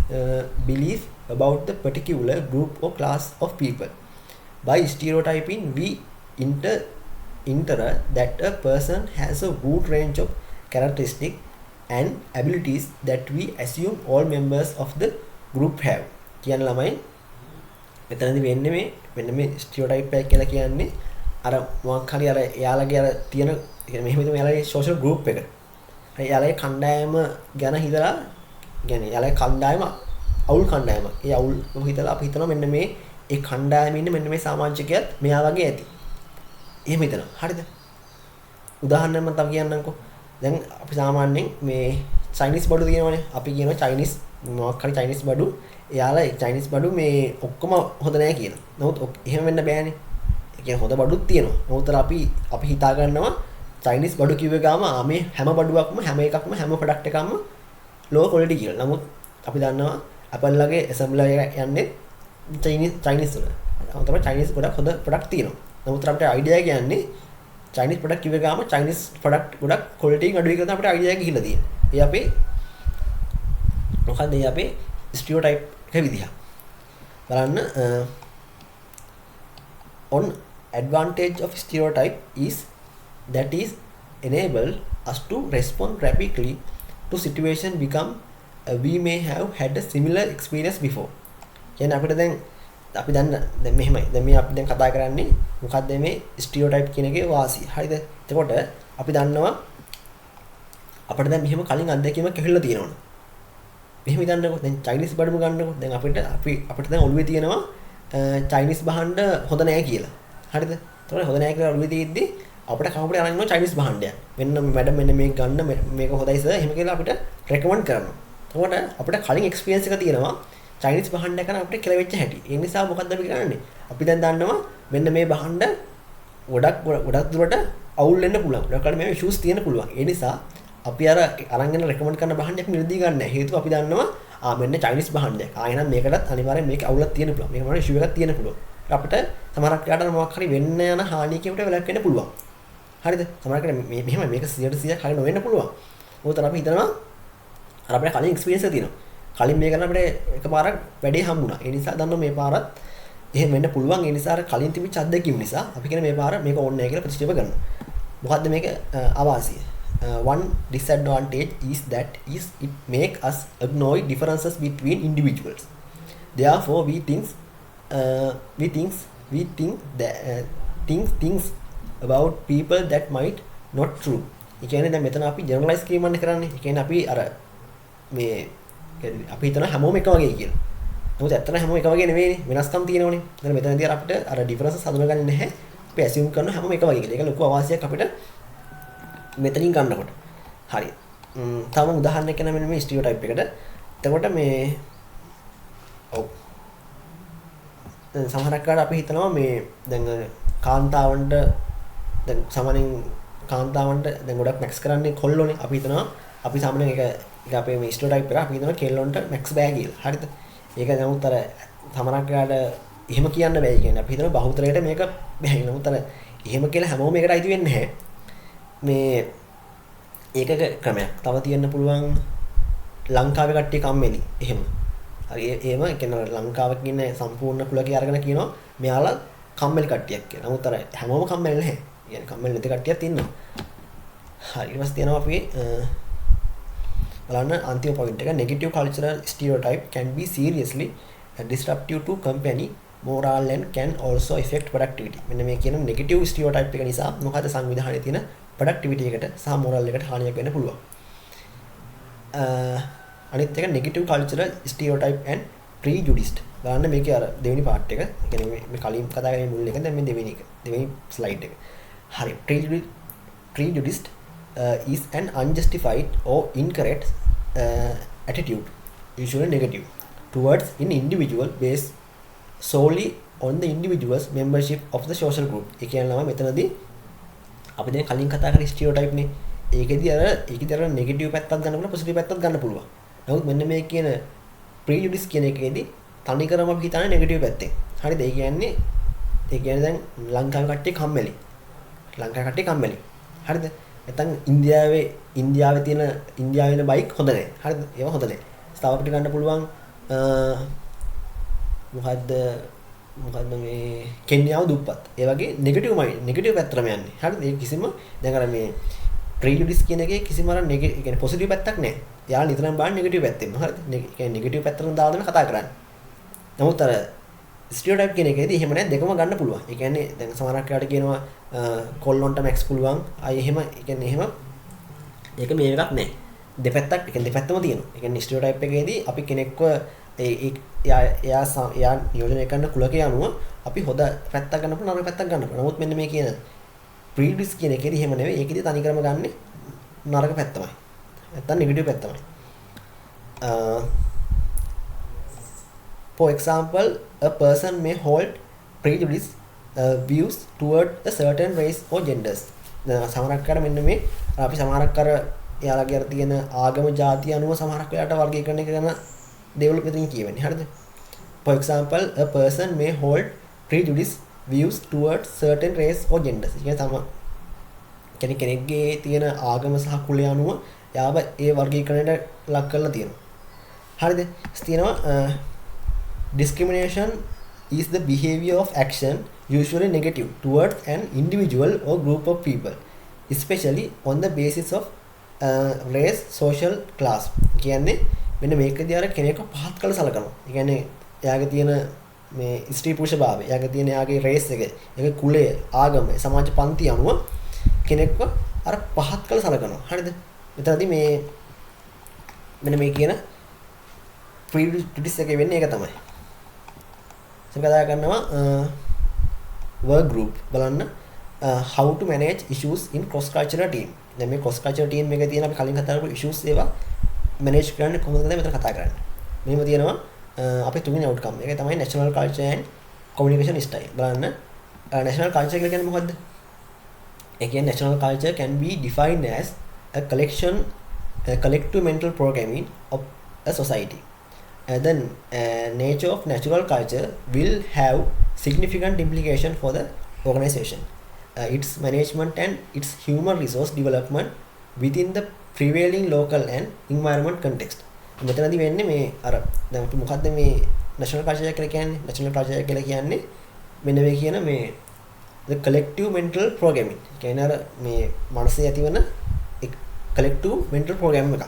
belief about the particular group or class of people. By stereotyping, we infer that a person has a broad range of characteristics and abilities that we assume all members of the group have. කියන ළමයි මෙතනදී වෙන්නේ මෙන්න මේ ස්ටිරියෝටයිප් එක කියලා කියන්නේ අර මොකක් හරි අර එයාලගේ අර තියෙන මෙහෙම හිතමු එයාලගේ සෝෂල් ගෲප් එක. හරි එයාලගේ කණ්ඩායම ගැන හිතලා කියන්නේ එයාලගේ කණ්ඩායම අවුල් කණ්ඩායම. ඒ අවුල් හිතලා අපි හිතනවා මෙන්න මේ ඒ කණ්ඩායමේ ඉන්න මෙන්න මේ සමාජිකයත් මෙයා වගේ ඇති. එහෙම හිතනවා. හරිද? උදාහරණයක් මම තව කියන්නම්කෝ. දැන් අපි සාමාන්‍යයෙන් මේ චයිනීස් බඩු තියෙනවනේ. අපි කියනවා චයිනීස් මොකක් හරි චයිනීස් බඩු. එයාලා චයිනීස් බඩු මේ ඔක්කොම හොඳ නැහැ කියනවා. නමුත් එහෙම වෙන්න බෑනේ. ඒ කියන්නේ හොඳ බඩුත් තියෙනවා. නමුත් අපි හිතා ගන්නවා චයිනීස් බඩු කිව්ව ගාම මේ හැම බඩුවක්ම හැම එකක්ම හැම ප්‍රොඩක්ට් එකක්ම low quality කියලා. නමුත් අපි දන්නවා Apple ලගේ assembler එක යන්නේ චයිනීස් වල. අතන චයිනීස් ගොඩක් හොඳ ප්‍රොඩක්ට් තියෙනවා. නමුත් අපිට අයිඩියා කියන්නේ චයිනීස් ප්‍රොඩක්ට් කිව්ව ගාම චයිනීස් ප්‍රොඩක්ට් ගොඩක් quality එක අඩුයි කියලා අපිට අයිඩියා එක ගිහිල්ලා තියෙනවා. ඒ අපේ මොකද්ද ඒ අපේ stereotype එක විදිහ. බලන්න on advantage of stereotype is that is enable us to respond rapidly to situation become we may have had a similar experience before. කියන්නේ අපිට දැන් අපි දැන් මෙහෙමයි. දැන් මේ අපි දැන් කතා කරන්නේ මොකක්ද මේ ස්ටිරියෝටයිප් කියන එකේ වාසිය. හරිද? එතකොට අපි දන්නවා අපිට දැන් මෙහෙම කලින් අත්දැකීමක් ඇහිලා තියෙනවනේ. මෙහෙම හිතන්නකෝ දැන් චයිනීස් බඩුම ගන්නකෝ. දැන් අපිට දැන් ඔළුවේ තියෙනවා චයිනීස් භාණ්ඩ හොඳ නැහැ කියලා. හරිද? එතකොට හොඳ නැහැ කියලා ඔළුවේ තියෙද්දි අපිට කවුරුත් අරන් ඉන්නවා චයිනීස් භාණ්ඩයක්. මෙන්න මැඩම් මෙන්න මේක ගන්න මේක හොඳයි සර්. එහෙම කියලා අපිට රෙකමන්ඩ් කරනවා. එතකොට අපිට කලින් එක්ස්පීරියන්ස් එක තියෙනවා චයිනීස් භාණ්ඩ කරන අපිට කියලා වෙච්ච හැටි. ඒ නිසා මොකද්ද අපි කරන්නේ? අපි දැන් දන්නවා මෙන්න මේ භාණ්ඩ ගොඩක් දුරට අවුල් වෙන්න පුළුවන්. ගොඩක් මේ ඉෂුස් තියෙන්න පුළුවන්. ඒ නිසා අපි අරන් යන රෙකමන්ඩ් කරන භාණ්ඩයක් නිර්දී ගන්න නැහැ. හේතුව අපි දන්නවා මෙන්න චයිනීස් භාණ්ඩයක්. එහෙනම් මේකටත් අනිවාර්යෙන් මේක අවුලක් තියෙන්න පුළුවන්. මේක මොනවා ඉෂු එකක් තියෙන්න පුළුවන්. අපිට සමහරක් යාට මොකක් හරි වෙන්න යන හානියකට වෙලක් වෙන්න පුළුවන්. හරිද? සමහරකට මෙහෙම මේක 100% හරි නොවෙන්න පුළුවන්. මොකද අපි හිතනවා අපිට කලින් එක්ස්පීරියන්ස් එක තියෙනවා. කලින් මේක කරන අපිට එකපාරක් වැඩේ හම්බුණා. ඒ නිසා දන්නවා මේ පාරත් එහෙම වෙන්න පුළුවන්. ඒ නිසා අර කලින් තිබිච්ච අත්දැකීම් නිසා අපි කියන මේ පාර මේක ඕනේ නැහැ කියලා ප්‍රතික්ෂේප කරනවා. මොකද්ද මේක අවාසිය? One disadvantage is that it make us ignore differences between individuals. Therefore, we think that things about people that might not true. ඒ කියන්නේ දැන් මෙතන අපි ජෙනරලයිස් කිරීමක් කරන්නේ. ඒ කියන්නේ අපි අර මේ අපි හිතන හැමෝම එක වගේ කියලා. නමුත් ඇත්තට හැමෝම එක වගේ නෙවෙයිනේ. වෙනස්කම් තියෙනවනේ. දැන් මෙතනදී අපිට අර ඩිෆරන්සස් හඳුනගන්නේ නැහැ. අපි ඇසියුම් කරන හැමෝම එක වගේ කියලා. ඒක ලොකු අවාසියක් අපිට මෙතනින් ගන්නකොට. හරි. තව උදාහරණයක් කියන්න මෙන්න මේ ස්ටිරියෝටයිප් එකට. එතකොට මේ ඔව්. දැන් සමහරක් වෙලාවට අපි හිතනවා මේ දැන් කාන්තාවන්ට දැන් සාමාන්‍යයෙන් කාන්තාවන්ට දැන් ගොඩක් මැක්ස් කරන්නේ කොල්ලෝනේ. අපි හිතනවා අපි සාමාන්‍යයෙන් ඒක අපේ මේ ස්ටිරියෝටයිප් එක අපි හිතනවා කෙල්ලොන්ට මැක්ස් බෑ කියලා. හරිද? ඒක නමුත් අර සමහරක් වෙලාවට එහෙම කියන්න බෑ. කියන්නේ අපි හිතනවා බහුතරයට මේක බෑ. නමුත් අර එහෙම කියලා හැමෝම ඒකට අයිති වෙන්නේ නැහැ. මේ ඒකක ක්‍රමයක්. තව තියෙන්න පුළුවන් ලංකාවේ කට්ටිය කම්මැලි. එහෙම. හරි එහෙම කියන්නේ ලංකාවේ කියන සම්පූර්ණ කුලකේ අරගෙන කියනවා මෙයාලා කම්මැලි කට්ටියක් කියලා. නමුත් අර හැමෝම කම්මැලි නැහැ. කියන්නේ කම්මැලි නැති කට්ටියක් ඉන්නවා. හරි ඊට පස්සේ තියෙනවා අපි බලන්න අන්තිම පොයින්ට් එක negative cultural stereotype can be seriously disruptive to company moral and can also affect productivity. මෙන්න මේ කියන negative stereotype එක නිසා මොකද සංවිධානයේ තියෙන productivity එකට සහ moral එකට හානියක් වෙන්න පුළුවන්. අනිත් එක negative cultural stereotype and prejudice. බලන්න මේකේ අර දෙවෙනි part එක. ඒ කියන්නේ මේ කලින් කතා කරේ මුල් එක. දැන් මේ දෙවෙනි එක. දෙවෙනි slide එක. හරි. Prejudice is an unjustified or incorrect attitude, usually negative, towards an individual based solely on the individual's membership of the social group. ඒ කියන්නේ මෙතනදී අපි දැන් කලින් කතා කරේ ස්ටිරියෝටයිප් නේ. ඒකෙදි අර නෙගටිව් පැත්තක් ගන්න පුළුවන්, පොසිටිව් පැත්තක් ගන්න පුළුවන්. නමුත් මෙන්න මේ කියන ප්‍රිජුඩිස් කියන එකේදී තනිකරම අපි හිතන්නේ නෙගටිව් පැත්තෙන්. හරිද? ඒ කියන්නේ දැන් ලංකාවේ කට්ටිය කම්මැලි. ලංකාවේ කට්ටිය කම්මැලි. හරිද? නැත්නම් ඉන්දියාවේ තියෙන බයික් හොඳ නැහැ. හරිද? ඒවා හොඳ නැහැ. තව අපිට ගන්න පුළුවන් මොකද්ද මේ කෙන්යාව දුප්පත්. ඒ වගේ නෙගටිව් පැත්තටම යන්නේ. හරිද? ඒක කිසිම දැන් අර මේ ප්‍රිජුඩිස් කියන එකේ කිසිම අර කියන්නේ පොසිටිව් පැත්තක් නැහැ. යාළුවා නිතරම බලන්නේ නෙගටිව් පැත්තෙන්ම. හරිද? ඒ කියන්නේ නෙගටිව් පැත්තටම දාලා කතා කරන්නේ. නමුත් අර ස්ටිරියෝටයිප් කියන එකේදී එහෙම නැහැ, දෙකම ගන්න පුළුවන්. ඒ කියන්නේ දැන් සමහරක් වෙලාවට කියනවා කොල්ලොන්ට මැක්ස් පුළුවන්. ආයි එහෙම ඒ කියන්නේ එහෙම ඒක මේ එකක් නැහැ. දෙපැත්තක් ඒ කියන්නේ දෙපැත්තම තියෙනවා. ඒ කියන්නේ ස්ටිරියෝටයිප් එකේදී අපි කෙනෙක්ව එයා නියෝජනය කරන කුලකයේ අනුව අපි හොඳ පැත්තක් ගන්න පුළුවන්, නරක පැත්තක් ගන්න පුළුවන්. නමුත් මෙන්න මේ කියන ප්‍රීඩිස් කියන එකේදී එහෙම නෙවෙයි. ඒකෙදී තනිකරම ගන්න නරක පැත්තමයි. නැත්තම් negative පැත්තමයි. For example, a person may hold prejudice views toward a certain race or genders. සමහරක් කර මෙන්න මේ අපි සමහරක් කර එයාලගේ අර තියෙන ආගම ಜಾති අනුව සමහරක් වෙලාවට වර්ගීකරණය කරන දේවල් මෙතනින් කියවෙන්නේ. හරිද? For example, a person may hold prejudice views towards certain race or genders. කියන්නේ කෙනෙක්ගේ තියෙන ආගම සහ කුලය අනුව යාව ඒ වර්ගීකරණයට ලක් කරලා තියෙනවා. හරිද? තියෙනවා discrimination is the behavior of action usually negative towards an individual or group of people, especially on the basis of race, social class. කියන්නේ මෙන්න මේකදී අර කෙනෙක්ව පහත් කළ සලකනවා. ඒ කියන්නේ එයාගේ තියෙන මේ ස්ත්‍රී පුරුෂ භාවය, එයාගේ තියෙන එයාගේ රේස් එක, එයාගේ කුලය, ආගම, සමාජ පන්ති අනුව කෙනෙක්ව අර පහත් කළ සලකනවා. හරිද? මෙතනදී මේ මෙන්න මේ කියන ප්‍රිජුඩිස් එකේ වෙන්නේ ඒක තමයි. කතා කරනවා work group බලන්න how to manage issues in cross cultural team. දැන් මේ cross cultural team එකේ තියෙන අපි කලින් කතා කරපු issues ඒවා manage කරන්න කොහොමද මෙතන කතා කරන්නේ. මෙහෙම තියෙනවා අපේ තුන්වෙනි outcome එක තමයි national culture and communication style. බලන්න national culture කියලා කියන්නේ මොකද්ද? ඒ කියන්නේ national culture can be defined as a collective mental programming of a society. Then nature of natural culture will have significant implication for the organization, its management and its human resource development within the prevailing local and environment context. මෙතනදී වෙන්නේ මේ අර දැන් අපි මොකද්ද මේ national culture කියලා කියන්නේ. national culture කියලා කියන්නේ මෙන්න මේ කියන මේ the collective mental programming. කියන්නේ අර මේ මනසේ ඇතිවන collective mental program එකක්.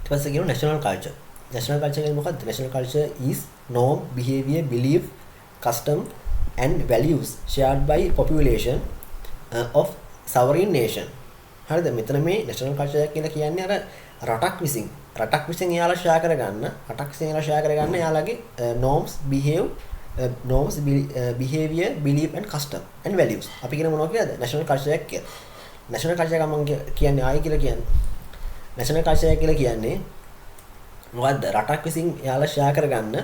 ඊට පස්සේ කියනවා national culture. national culture කියන්නේ මොකක්ද? national culture is norm, behavior, belief, custom and values shared by population of sovereign nation. හරිද? මෙතන මේ national culture කියලා කියන්නේ අර රටක් විසින් එයාලා ෂෙයා කරගන්න එයාලගේ norms, behavior, belief and custom and values. අපි කියන මොනවා කියලාද? national culture එක කියලා. national culture එක මම කියන්නේ ආයි කියලා කියන්නේ. national culture එක කියලා කියන්නේ මොකද්ද? රටක් විසින් එයාලා ෂෙයා කරගන්න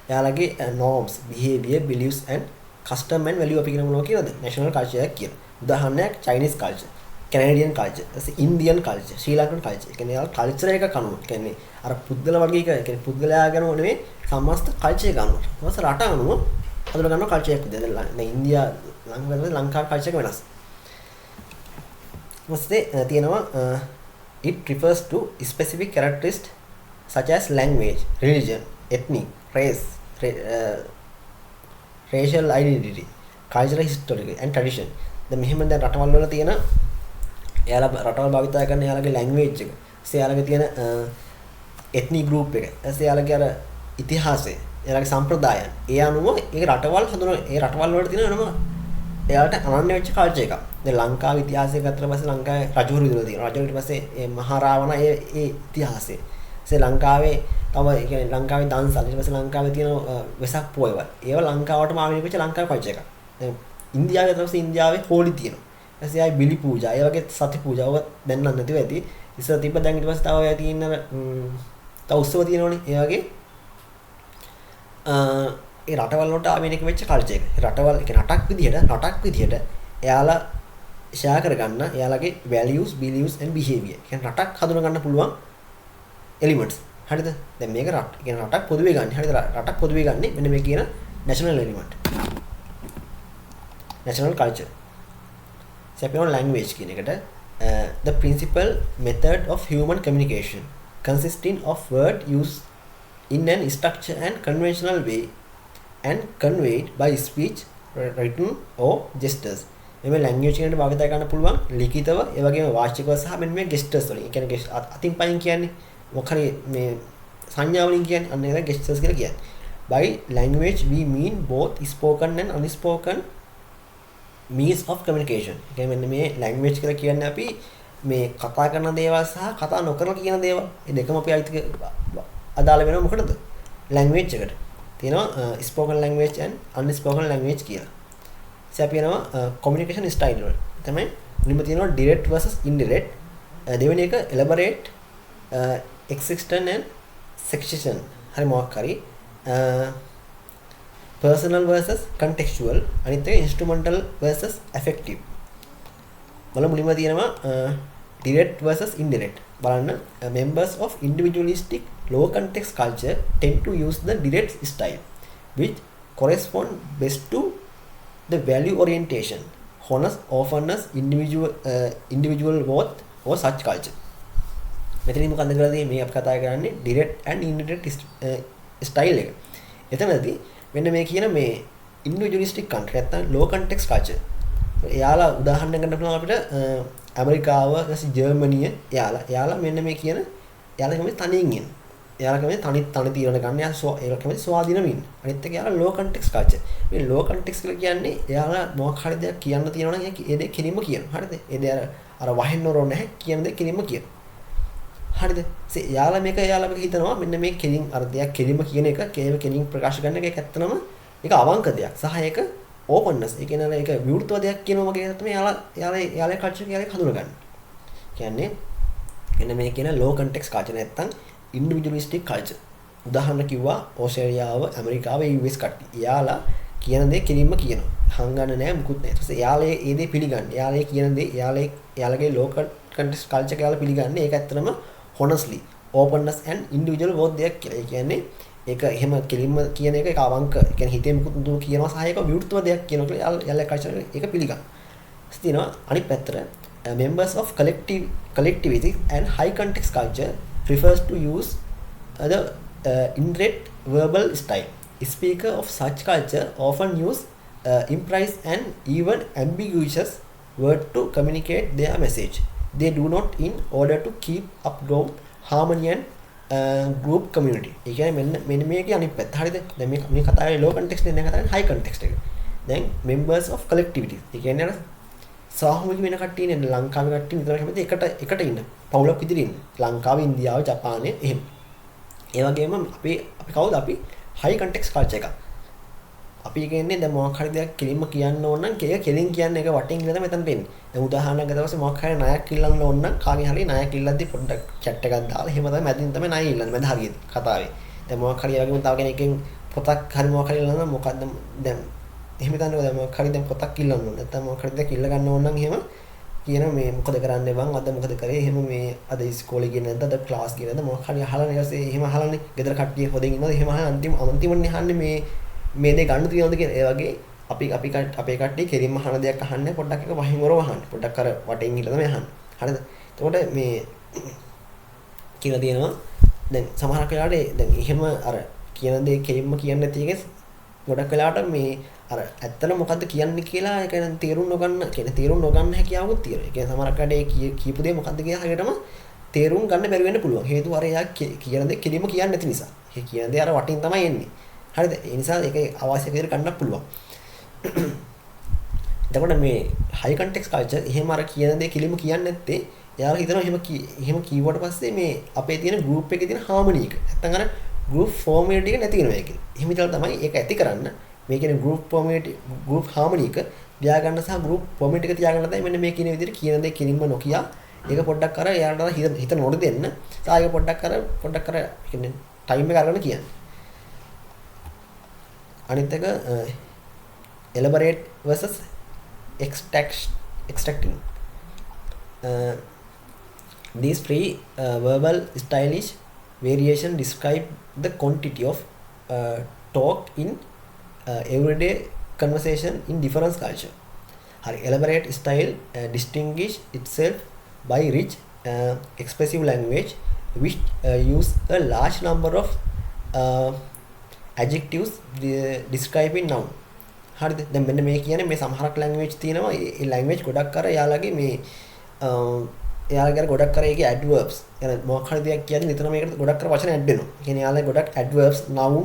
එයාලගේ norms, behavior, beliefs and custom and value අපි කියන මොනවා කියලාද? national culture එක කියලා. උදාහරණයක් Chinese culture, Canadian culture, Indian culture, Sri Lankan culture. ඒ කියන්නේ යාලා culture එක කනුව. ඒ කියන්නේ අර පුද්ගල වර්ගීක, ඒ කියන්නේ පුද්ගලයා ගැන නෙවෙයි සමස්ත culture එක අනුව. ඊට රට අනුව හඳුනා ගන්න culture එකක් විදිහට. දැන් ඉන්දියා ලංකාවේ culture එක වෙනස්. ඊට තියෙනවා it refers to specific characteristics such as language, religion, ethnic, race, racial identity, cultural history and tradition. දැන් මෙහෙම දැන් රටවල් වල තියෙන එයාලා රටවල් භාවිත කරන එයාලගේ language එක. එයාලගේ තියෙන ethnic group එක. එයාලගේ අර ඉතිහාසය, එයාලගේ සම්ප්‍රදායන්. ඒ අනුව ඒ රටවල් හඳුනන ඒ රටවල් වල තියෙන නම එයාලට අනන්‍ය වෙච්ච culture එකක්. දැන් ලංකාවේ ඉතිහාසය ගත්තට පස්සේ ලංකාවේ රජවරු විදිහට තියෙනවා. රජවරු ඊට පස්සේ මේ මහරාවණ ඒ ඉතිහාසය. ලංකාවේ තව ඒ කියන්නේ ලංකාවේ දන්සල් ඊට පස්සේ ලංකාවේ තියෙන වෙසක් පොයවල්. ඒවා ලංකාවටම ආවෙ වෙච්ච ලංකාවේ culture එකක්. දැන් ඉන්දියාවේ ඊට ඉන්දියාවේ හෝලි තියෙනවා. ඊට පස්සේ බිලි පූජා, ඒ වගේ සති පූජා ඔය දැන් නම් නැතිව ඇති. ඉස්සර තිබ්බ දැන් ඊට පස්සේ තව ඔය තියෙන තව උත්සව තියෙනවනේ. ඒ වගේ ඒ රටවල් වලට ආවෙනික වෙච්ච culture එක. රටවල් ඒ කියන්නේ රටක් විදිහට එයාලා ෂෙයා කරගන්න එයාලගේ values, beliefs and behavior. කියන්නේ රටක් හඳුනා ගන්න පුළුවන් elements. හරිද? දැන් මේක කියන්නේ රටක් පොදුවේ ගන්න. හරිද? රටක් පොදුවේ ගන්න මෙන්න මේ කියන national element. national culture. සැපේන language කියන එකට the principal method of human communication consisting of word used in an structured and conventional way and conveyed by speech, written or gestures. මේ language එකට භාවිත කරන්න පුළුවන් ලිඛිතව ඒ වගේම වාචිකව සහ මෙන්න මේ gestures වලින්. ඒ කියන්නේ අතින් පයින් කියන්නේ මොකක්ද මේ සංඥා වලින් කියන්නේ අන්න ඒක gestures කියලා කියන්නේ. By language we mean both spoken and unspoken means of communication. ඒ කියන්නේ මෙන්න මේ language කියලා කියන්නේ අපි මේ කතා කරන දේවල් සහ කතා නොකරන කියන දේවල්. මේ දෙකම අපි අදාළ වෙනව මොකටද? language එකට. තියෙනවා spoken language and unspoken language කියලා. අපි යනවා communication style වල. තමයි මුලින්ම තියෙනවා direct versus indirect. දෙවෙනි එක elaborate, excitation and succession. හරි මොකක් හරි personal versus contextual. අනිත් එක instrumental versus affective. මුලින්ම තියෙනවා direct versus indirect. බලන්න members of individualistic low context culture tend to use the direct style which correspond best to the value orientation, honest, openness, individual worth or such culture. මෙතනින් මොකක්ද කියලා තියෙන්නේ මේ අපි කතා කරන්නේ direct and indirect style එක. එතනදී මෙන්න මේ කියන මේ individualistic country නැත්නම් low context culture. එයාලා උදාහරණයක් ගන්න පුළුවන් අපිට ඇමරිකාව, ඊට ජර්මනිය එයාලා මෙන්න මේ කියන එයාලා කැමති තනියෙන් ඉන්න. එයාලා කැමති තනි තීරණ ගන්න. එයාලා කැමති ස්වාධීනව ඉන්න. අනිත් එක එයාලා low context culture. මේ low context කියලා කියන්නේ එයාලා මොකක් හරි දෙයක් කියන්න තියෙනවා නම් ඒ දේ කෙලින්ම කියනවා. හරිද? ඒ දේ අර වහින්න ඕන නැහැ කියන දේ කෙලින්ම කියනවා. හරිද? එයාලා මේක හිතනවා මෙන්න මේ කෙලින් අර දෙයක් කෙලින්ම කියන එක කෙලින් ප්‍රකාශ කරන එක ඇත්තනම ඒක අවංක දෙයක්. සහ ඒක openness. ඒ කියන්නේ ඒක විවෘතව දෙයක් කියනවා වගේ තමයි එයාලා culture කියලා හඳුනගන්නේ. කියන්නේ එන්න මේ කියන low context culture නැත්තම් individualistic culture. උදාහරණ කිව්වා ඕස්ට්‍රේලියාව, ඇමරිකාව, US කට්ටිය. එයාලා කියන දේ කෙලින්ම කියනවා. හංගන්න නෑ මුකුත් නෑ. ඊට පස්සේ එයාලා ඒ දේ පිළිගන්නේ. එයාලා කියන දේ එයාලගේ low context culture කියලා පිළිගන්නේ. ඒක ඇත්තටම honestly, openness and individual worth දෙයක් කියලා. ඒ කියන්නේ ඒක එහෙම කෙලින්ම කියන එක අවංක. ඒ කියන්නේ හිතේ මුකුත් නුදු කියනවා සහ ඒක විවෘතව දෙයක් කියනවා කියලා යල්ලා කල්චර් ඒක පිළිගන්න. ස්තිනවා අනිත් පැත්තට members of collectivity and high context culture prefers to use the indirect verbal style. Speaker of such culture often use imprecise and even ambiguous word to communicate their message. They do not in order to keep up ground harmony and group community. ඒ කියන්නේ මෙන්න මේකේ අනිත් පැත්ත. හරිද? දැන් මේ කතාවේ low context එක නේ කතාවේ high context එක. දැන් members of collectivity. ඒ කියන්නේ අර සාමූහික වෙන කට්ටිය නේ ලංකාවේ කට්ටිය විතර කැමති එකට ඉන්න. පවුලක් විදිහට ඉන්න. ලංකාව, ඉන්දියාව, ජපානය එහෙම. ඒ වගේම අපි කවුද අපි high context culture එකක්. අපි කියන්නේ දැන් මොකක් හරි දෙයක් කෙලින්ම කියන්න ඕන නම් ඒක කෙලින් කියන්නේ ඒක වටින් කියලා තමයි මෙතනට එන්නේ. දැන් උදාහරණයක් ගත්තොත් මොකක් හරි ණයක් ඉල්ලන්න ඕන නම් කාගෙන් හරි ණයක් ඉල්ලද්දි පොඩ්ඩක් chat එකක් දාලා එහෙම තමයි මැදින් තමයි ණය ඉල්ලන්නේ. මැද හරියට කතාවේ. දැන් මොකක් හරි වගේම තව කෙනෙක්ගෙන් පොතක් හරි මොකක් හරි ඉල්ලන්න නම් මොකද්ද දැන් එහෙම හිතන්නකෝ දැන් මොකක් හරි දැන් පොතක් ඉල්ලන්න ඕන. නැත්නම් මොකක් හරි දෙයක් ඉල්ල ගන්න ඕන නම් එහෙම කියන මේ මොකද කරන්නේ බං අද මොකද කරේ එහෙම මේ අද ඉස්කෝලේ ගියේ නැද්ද අද ක්ලාස් ගියේ නැද්ද මොකක් හරි අහලා ඊට පස්සේ එහෙම අහලානේ ගෙදර කට්ටිය හොදෙන් ඉන්නවද එහෙම අහලා අන්තිමනේ අහන්නේ මේ දේ ගන්න තියනවද කියලා. ඒ වගේ අපේ කට්ටිය කෙලින්ම අහන දෙයක් අහන්නේ පොඩ්ඩක් එක වහින් වරව අහන්නේ. පොඩ්ඩක් අර වටෙන් ඉඳලා තමයි අහන්නේ. හරිද? එතකොට මේ කියලා තියෙනවා දැන් සමහරක් වෙලාවට දැන් එහෙම අර කියන දේ කෙලින්ම කියන්නේ නැති එකේ ගොඩක් වෙලාවට මේ අර ඇත්තට මොකද්ද කියන්නේ කියලා ඒක දැන් තේරුම් නොගන්න හැකියාවකුත් තියෙනවා. ඒ කියන්නේ සමහරක් වැඩේ කියපු දේ මොකද්ද කියලා හරියටම තේරුම් ගන්න බැරි වෙන්න පුළුවන්. හේතුව අර එයා කියන දේ කෙලින්ම කියන්නේ නැති නිසා. ඒ කියන දේ අර වටින් තමයි එන්නේ. හරිද? ඒ නිසා ඒක අවශ්‍ය විදිහට ගන්නත් පුළුවන්. එතකොට මේ high context culture එහෙම අර කියන දේ කෙලින්ම කියන්නේ නැත්තේ එයාලා හිතනවා එහෙම කීවට පස්සේ මේ අපේ තියෙන group එකේ තියෙන harmony එක නැත්තම් අර group formality එක නැති වෙනවා කියලා. එහෙම හිතලා තමයි ඒක ඇති කරන්න මේ කියන්නේ group harmony එක තියා ගන්න සහ group formality එක තියා ගන්න තමයි මෙන්න මේ කියන විදිහට කියන දේ කෙලින්ම නොකිය ඒක පොඩ්ඩක් අර එයාලට හිත නොඩ දෙන්න. සහ ඒක පොඩ්ඩක් අර කියන්නේ time එක අරගෙන කියන්නේ. අනිත් එක elaborate versus extracting. These three verbal stylish variation describe the quantity of talk in everyday conversation in different culture. Our elaborate style distinguish itself by rich expressive language which use a large number of adjectives describing noun. හරිද? දැන් මෙන්න මේ කියන්නේ මේ සමහරක් ලැන්ග්වේජ් තියෙනවා. ඒ ලැන්ග්වේජ් ගොඩක් අර එයාලගේ මේ එයාලගේ ගොඩක් අර ඒකේ ඇඩ්වර්බ්ස්. يعني මොකක් හරි දෙයක් කියන්නේ නිතරම මේකට ගොඩක් අර වචන ඇඩ් වෙනවා. කියන්නේ එයාලගේ ගොඩක් ඇඩ්වර්බ්ස්, noun,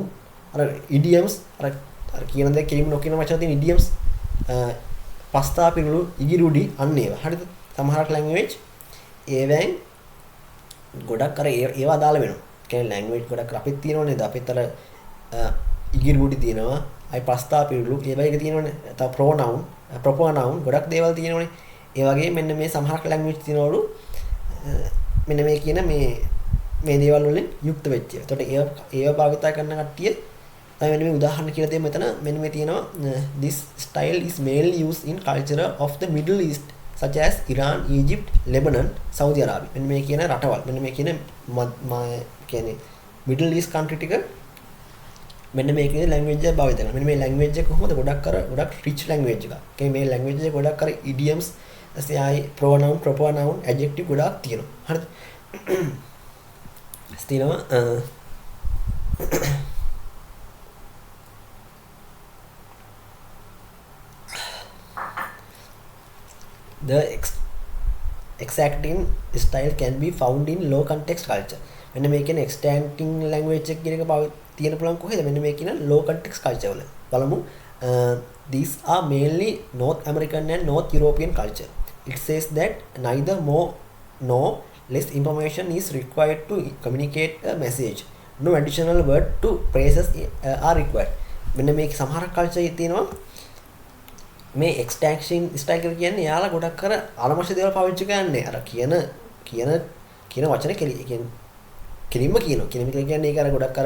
අර idioms අර කියන දේ කෙලින්ම නොකියන වචන තියෙන idioms පස්තා පිරුළු ඉගිරුඩි අන්න ඒවා. හරිද? සමහරක් ලැන්ග්වේජ් ඒවෙන් ගොඩක් අර ඒවා දාලා වෙනවා. කියන්නේ ලැන්ග්වේජ් ගොඩක් අපිත් තියෙනවනේ. අපිත් අර ඉගිරුඩි තියෙනවා. අයි පස්තා පිරුළු ඒ වගේ තියෙනවනේ. තව pronoun ගොඩක් දේවල් තියෙනවනේ. ඒ වගේ මෙන්න මේ සමහරක් ලැන්ග්වේජ් තියෙනවලු මෙන්න මේ කියන මේ දේවල් වලින් යුක්ත වෙච්ච. එතකොට ඒව භාවිත කරන කට්ටිය තමයි මෙන්න මේ උදාහරණ කියලා දෙන්න මෙතන මෙන්න මේ තියෙනවා this style is mainly used in culture of the Middle East such as Iran, Egypt, Lebanon, Saudi Arabia. මෙන්න මේ කියන රටවල් මෙන්න මේ කියන කියන්නේ Middle East country ටික මෙන්න මේකේ ලැන්ග්වේජ් එක භාවිත කරනවා. මෙන්න මේ ලැන්ග්වේජ් එක කොහොමද ගොඩක් රිච් ලැන්ග්වේජ් එකක්. ඒ මේ ලැන්ග්වේජ් එකේ ගොඩක් idioms, SI, pronoun, adjective ගොඩක් තියෙනවා. හරිද? ස්තිනවා the exacting style can be found in low context culture. මෙන්න මේ කියන්නේ exacting language එක කියන එක තියෙන පුළුවන් කොහෙද? මෙන්න මේ කියන low context culture වල. බලමු. These are mainly North American and North European culture. It says that neither more nor less information is required to communicate a message. No additional word to phrases are required. මෙන්න මේ සමහර culture එකේ තියෙනවා මේ extraction style කියන්නේ යාලා ගොඩක් කර අනවශ්‍ය දේවල් පාවිච්චි කරන්නේ. අර කියන වචන කෙලින්ම කියනවා. කියන්නේ ඒක අර ගොඩක්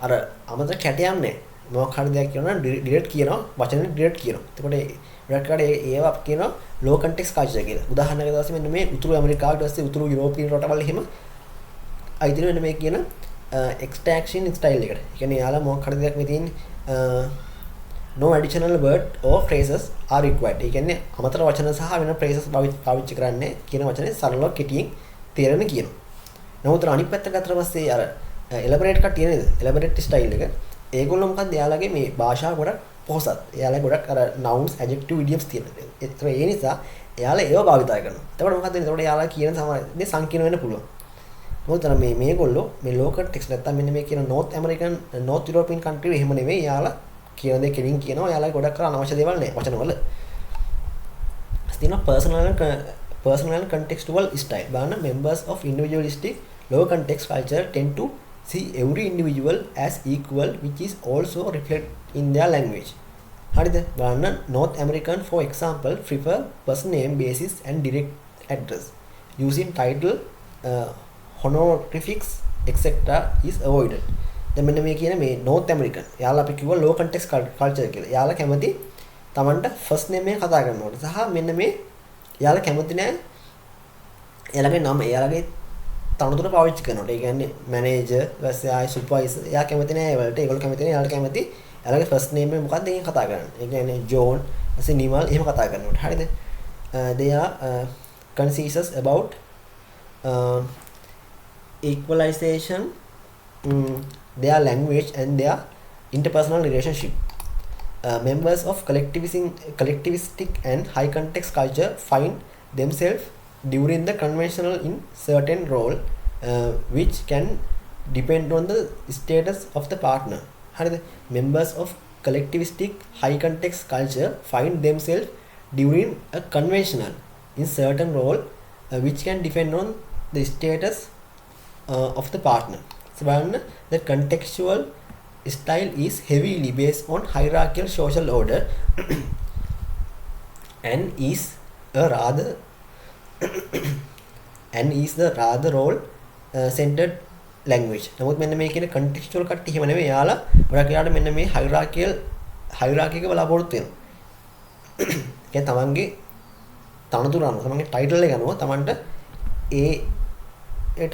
අර අමතර කැටයක් නැහැ. මොකක් හරි දෙයක් කියනවා නම් ඩිරෙක්ට් කියනවා. වචනේ ඩිරෙක්ට් කියනවා. එතකොට ගොඩක් කර ඒවා කියනවා low context culture කියලා. උදාහරණයක් දාලා මෙන්න මේ උතුරු ඇමරිකාවට ඊට පස්සේ උතුරු යුරෝපීය රටවල් එහෙම අයිති වෙන මේ කියන extraction style එකට. ඒ කියන්නේ යාලා මොකක් හරි දෙයක් මේ තියෙන්නේ no additional word or phrases are required. ඒ කියන්නේ අමතර වචන සහ වෙන phrases පාවිච්චි කරන්නේ කියන වචනේ සරලව කෙටියෙන් තේරෙන කියනවා. නමුත් අනිත් පැත්තට ගත්තට පස්සේ අර elaborate කට්ටිය නේද? elaborate style එක. ඒගොල්ලෝ මොකක්ද යාලගේ මේ භාෂාව ගොඩක් පොහසත්. එයාලා ගොඩක් අර nouns adjective idioms තියෙනවා. ඒතර ඒ නිසා එයාලා ඒව භාවිත කරනවා. එතකොට මොකක්ද වෙන්නේ? එතකොට එයාලා කියන සමහර දේ සංකීර්ණ වෙන්න පුළුවන්. මොකද මේගොල්ලෝ මේ local text නැත්තම් මෙන්න මේ කියන North European country එහෙම නෙවෙයි යාලා කියන දේ කෙලින් කියනවා. යාලා ගොඩක් කරලා අනවශ්‍ය දේවල් නෑ වචනවල. තියෙනවා personal and contextual style. බලන්න members of individualistic low context culture tend to see every individual as equal, which is also reflected in their language. හරිද? බලන්න North American for example prefer person name basis and direct address using title honorifics etc is avoided. දැන් මෙන්න මේ කියන මේ North American යාලා අපි කිව්වා low context culture කියලා. යාලා කැමති Tamanට first name එක කතා කරනකොට සහ මෙන්න මේ යාලා කැමති නෑ එයාලගේ නම එයාලගේ තනතුර පාවිච්චි කරනකොට. ඒ කියන්නේ මැනේජර් ඊපස්සේ ආයි සුපර්වයිසර් එයා කැමති නෑ ඒ වලට. ඒගොල්ලෝ කැමති නෑ එයාලට කැමති එයාලගේ ෆස්ට් නේම් එක මොකක්ද ඒකෙන් කතා කරන්නේ. ඒ කියන්නේ ජෝන් ඊපස්සේ නිමල් එහෙම කතා කරනකොට. හරිද? they are conscious about equalization their language and their interpersonal relationship. Members of collectivistic and high context culture find themselves during the conventional in certain role which can depend on the status of the partner. Members of collectivistic high context culture find themselves during a conventional in certain role which can depend on the status of the partner. So the contextual style is heavily based on hierarchical social order and is the rather role centered language. නමුත් මෙන්න මේ කියන contextual කට්ටිය එහෙම නෙවෙයි. යාලා ගොඩක් යාට මෙන්න මේ hierarchy එක බලාපොරොත්තු වෙනවා. ඒ තමන්ගේ තනතුර අනුව තමන්ගේ title එක අනුව තමන්ට ඒ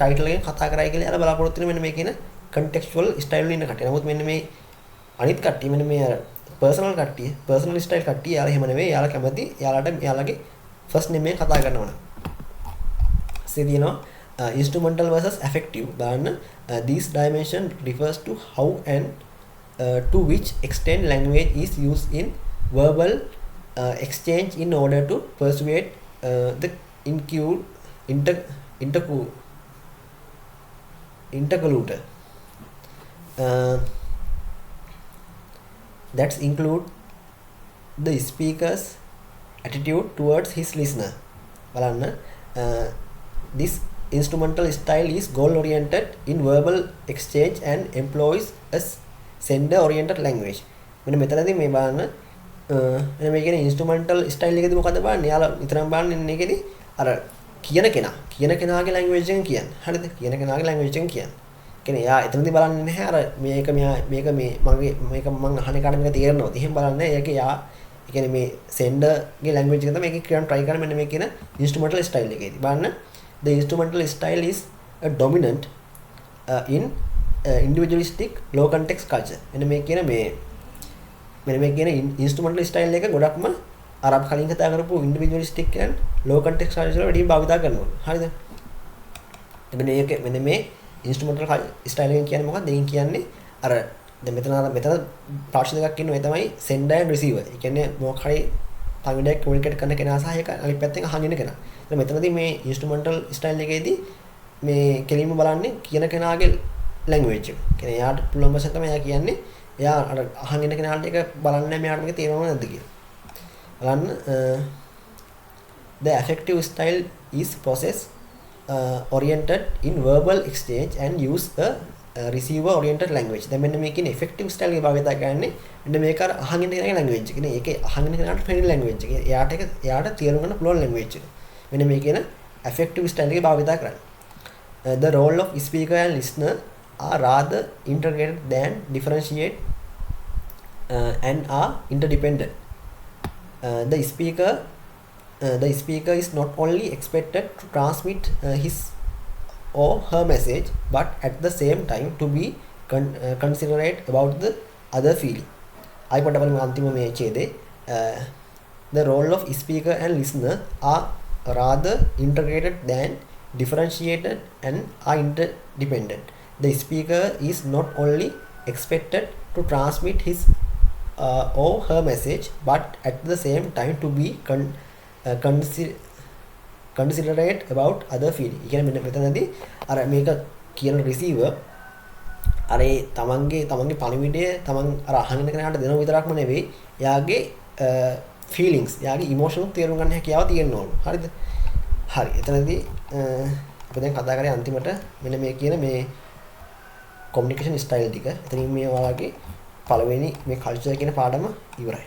title එකෙන් කතා කරයි කියලා යාලා බලාපොරොත්තු වෙන මෙන්න මේ කියන contextual style වල ඉන්න කට්ටිය. නමුත් මෙන්න මේ අනිත් කට්ටිය මෙන්න මේ personal style කට්ටිය යාලා එහෙම නෙවෙයි. යාලා කැමති යාලගේ first name එක කතා කරනවා නම්. තියෙනවා instrumental versus affective. This dimension refers to how and to which extent language is used in verbal exchange in order to persuade the interlocutor. That include the speaker's attitude towards his listener. This instrumental style is goal oriented in verbal exchange and employs a sender oriented language. මෙන්න මෙතනදී මේ බලන්න මෙන්න මේ කියන්නේ instrumental style එකේදී මොකද බලන්නේ? යාලා විතරක් බලන්නේ මේකේදී අර කියන කෙනාගේ language එකෙන් කියන්නේ. හරිද? කියන කෙනාගේ language එකෙන් කියන්නේ. කියන්නේ යා එතනදී බලන්නේ නැහැ අර මේක මම අහන එකට මේක තේරෙනවද? එහෙම බලන්නේ. ඒක යා ඒ කියන්නේ මේ sender ගේ language එක තමයි මේක කියන්න try කරන්නේ මෙන්න මේ කියන instrumental style එකේදී. බලන්න the instrumental style is a dominant in individualistic low context culture. මෙන්න මේ කියන instrumental style එක ගොඩක්ම අර අපි කලින් කතා කරපු individualistic and low context culture වල වැඩිම භාවිත කරනවා. හරිද? මෙන්න මේ instrumental style එකෙන් කියන්නේ මොකක්ද? දෙයින් කියන්නේ අර දැන් මෙතන පාර්ශ්ව දෙකක් ඉන්නවා. ඒ තමයි sender and receiver. ඒ කියන්නේ මොකක් හරි පණිවිඩයක් communicate කරන කෙනා සහ ඒක අනිත් පැත්තෙන් අහන් ඉන්න කෙනා. දැන් මෙතනදී මේ instrumental style එකේදී මේ කෙලින්ම බලන්නේ කියන කෙනාගේ language එක. කියන්නේ යාට පුළුවන් වශයෙන් තමයි යා කියන්නේ. එයා අර අහන් ඉන්න කෙනාට ඒක බලන්නේ මෙයාට මේක තේරෙනවද නැද්ද කියලා. බලන්න the affective style is process oriented in verbal exchange and use a receiver oriented language. දැන් මෙන්න මේ කියන්නේ effective style එක භාවිත කරන්නේ මෙන්න මේක අර අහන් ඉන්න කෙනාගේ language එක. කියන්නේ ඒකේ අහන් ඉන්න කෙනාට friendly language එක. එයාට තේරුම් ගන්න පුළුවන් language එක. මෙන්න මේ කියන affective style එක භාවිත කරන්නේ. The role of speaker and listener are rather integrated than differentiate and are interdependent. The speaker is not only expected to transmit his or her message, but at the same time to be considerate about the other feeling. අයිපොඩ බලමු අන්තිම මේ ඡේදේ. The role of speaker and listener are rather integrated than differentiated and are interdependent. The speaker is not only expected to transmit his or her message, but at the same time to be considerate about other feeling. ඒ කියන්නේ මෙතනදී අර මේක කියන receiver අර තමන්ගේ පණිවිඩය තමන් අර අහගෙන කෙනාට දෙනව විතරක්ම නෙවෙයි එයාගේ feelings එයාගේ emotions තේරුම් ගන්න හැකියාව තියෙන්න ඕන. හරිද? හරි. එතනදී අපි දැන් කතා කරේ අන්තිමට මෙන්න මේ කියන මේ communication style ටික. එතනින් මේ ඔයාලගේ පළවෙනි මේ culture කියන පාඩම ඉවරයි.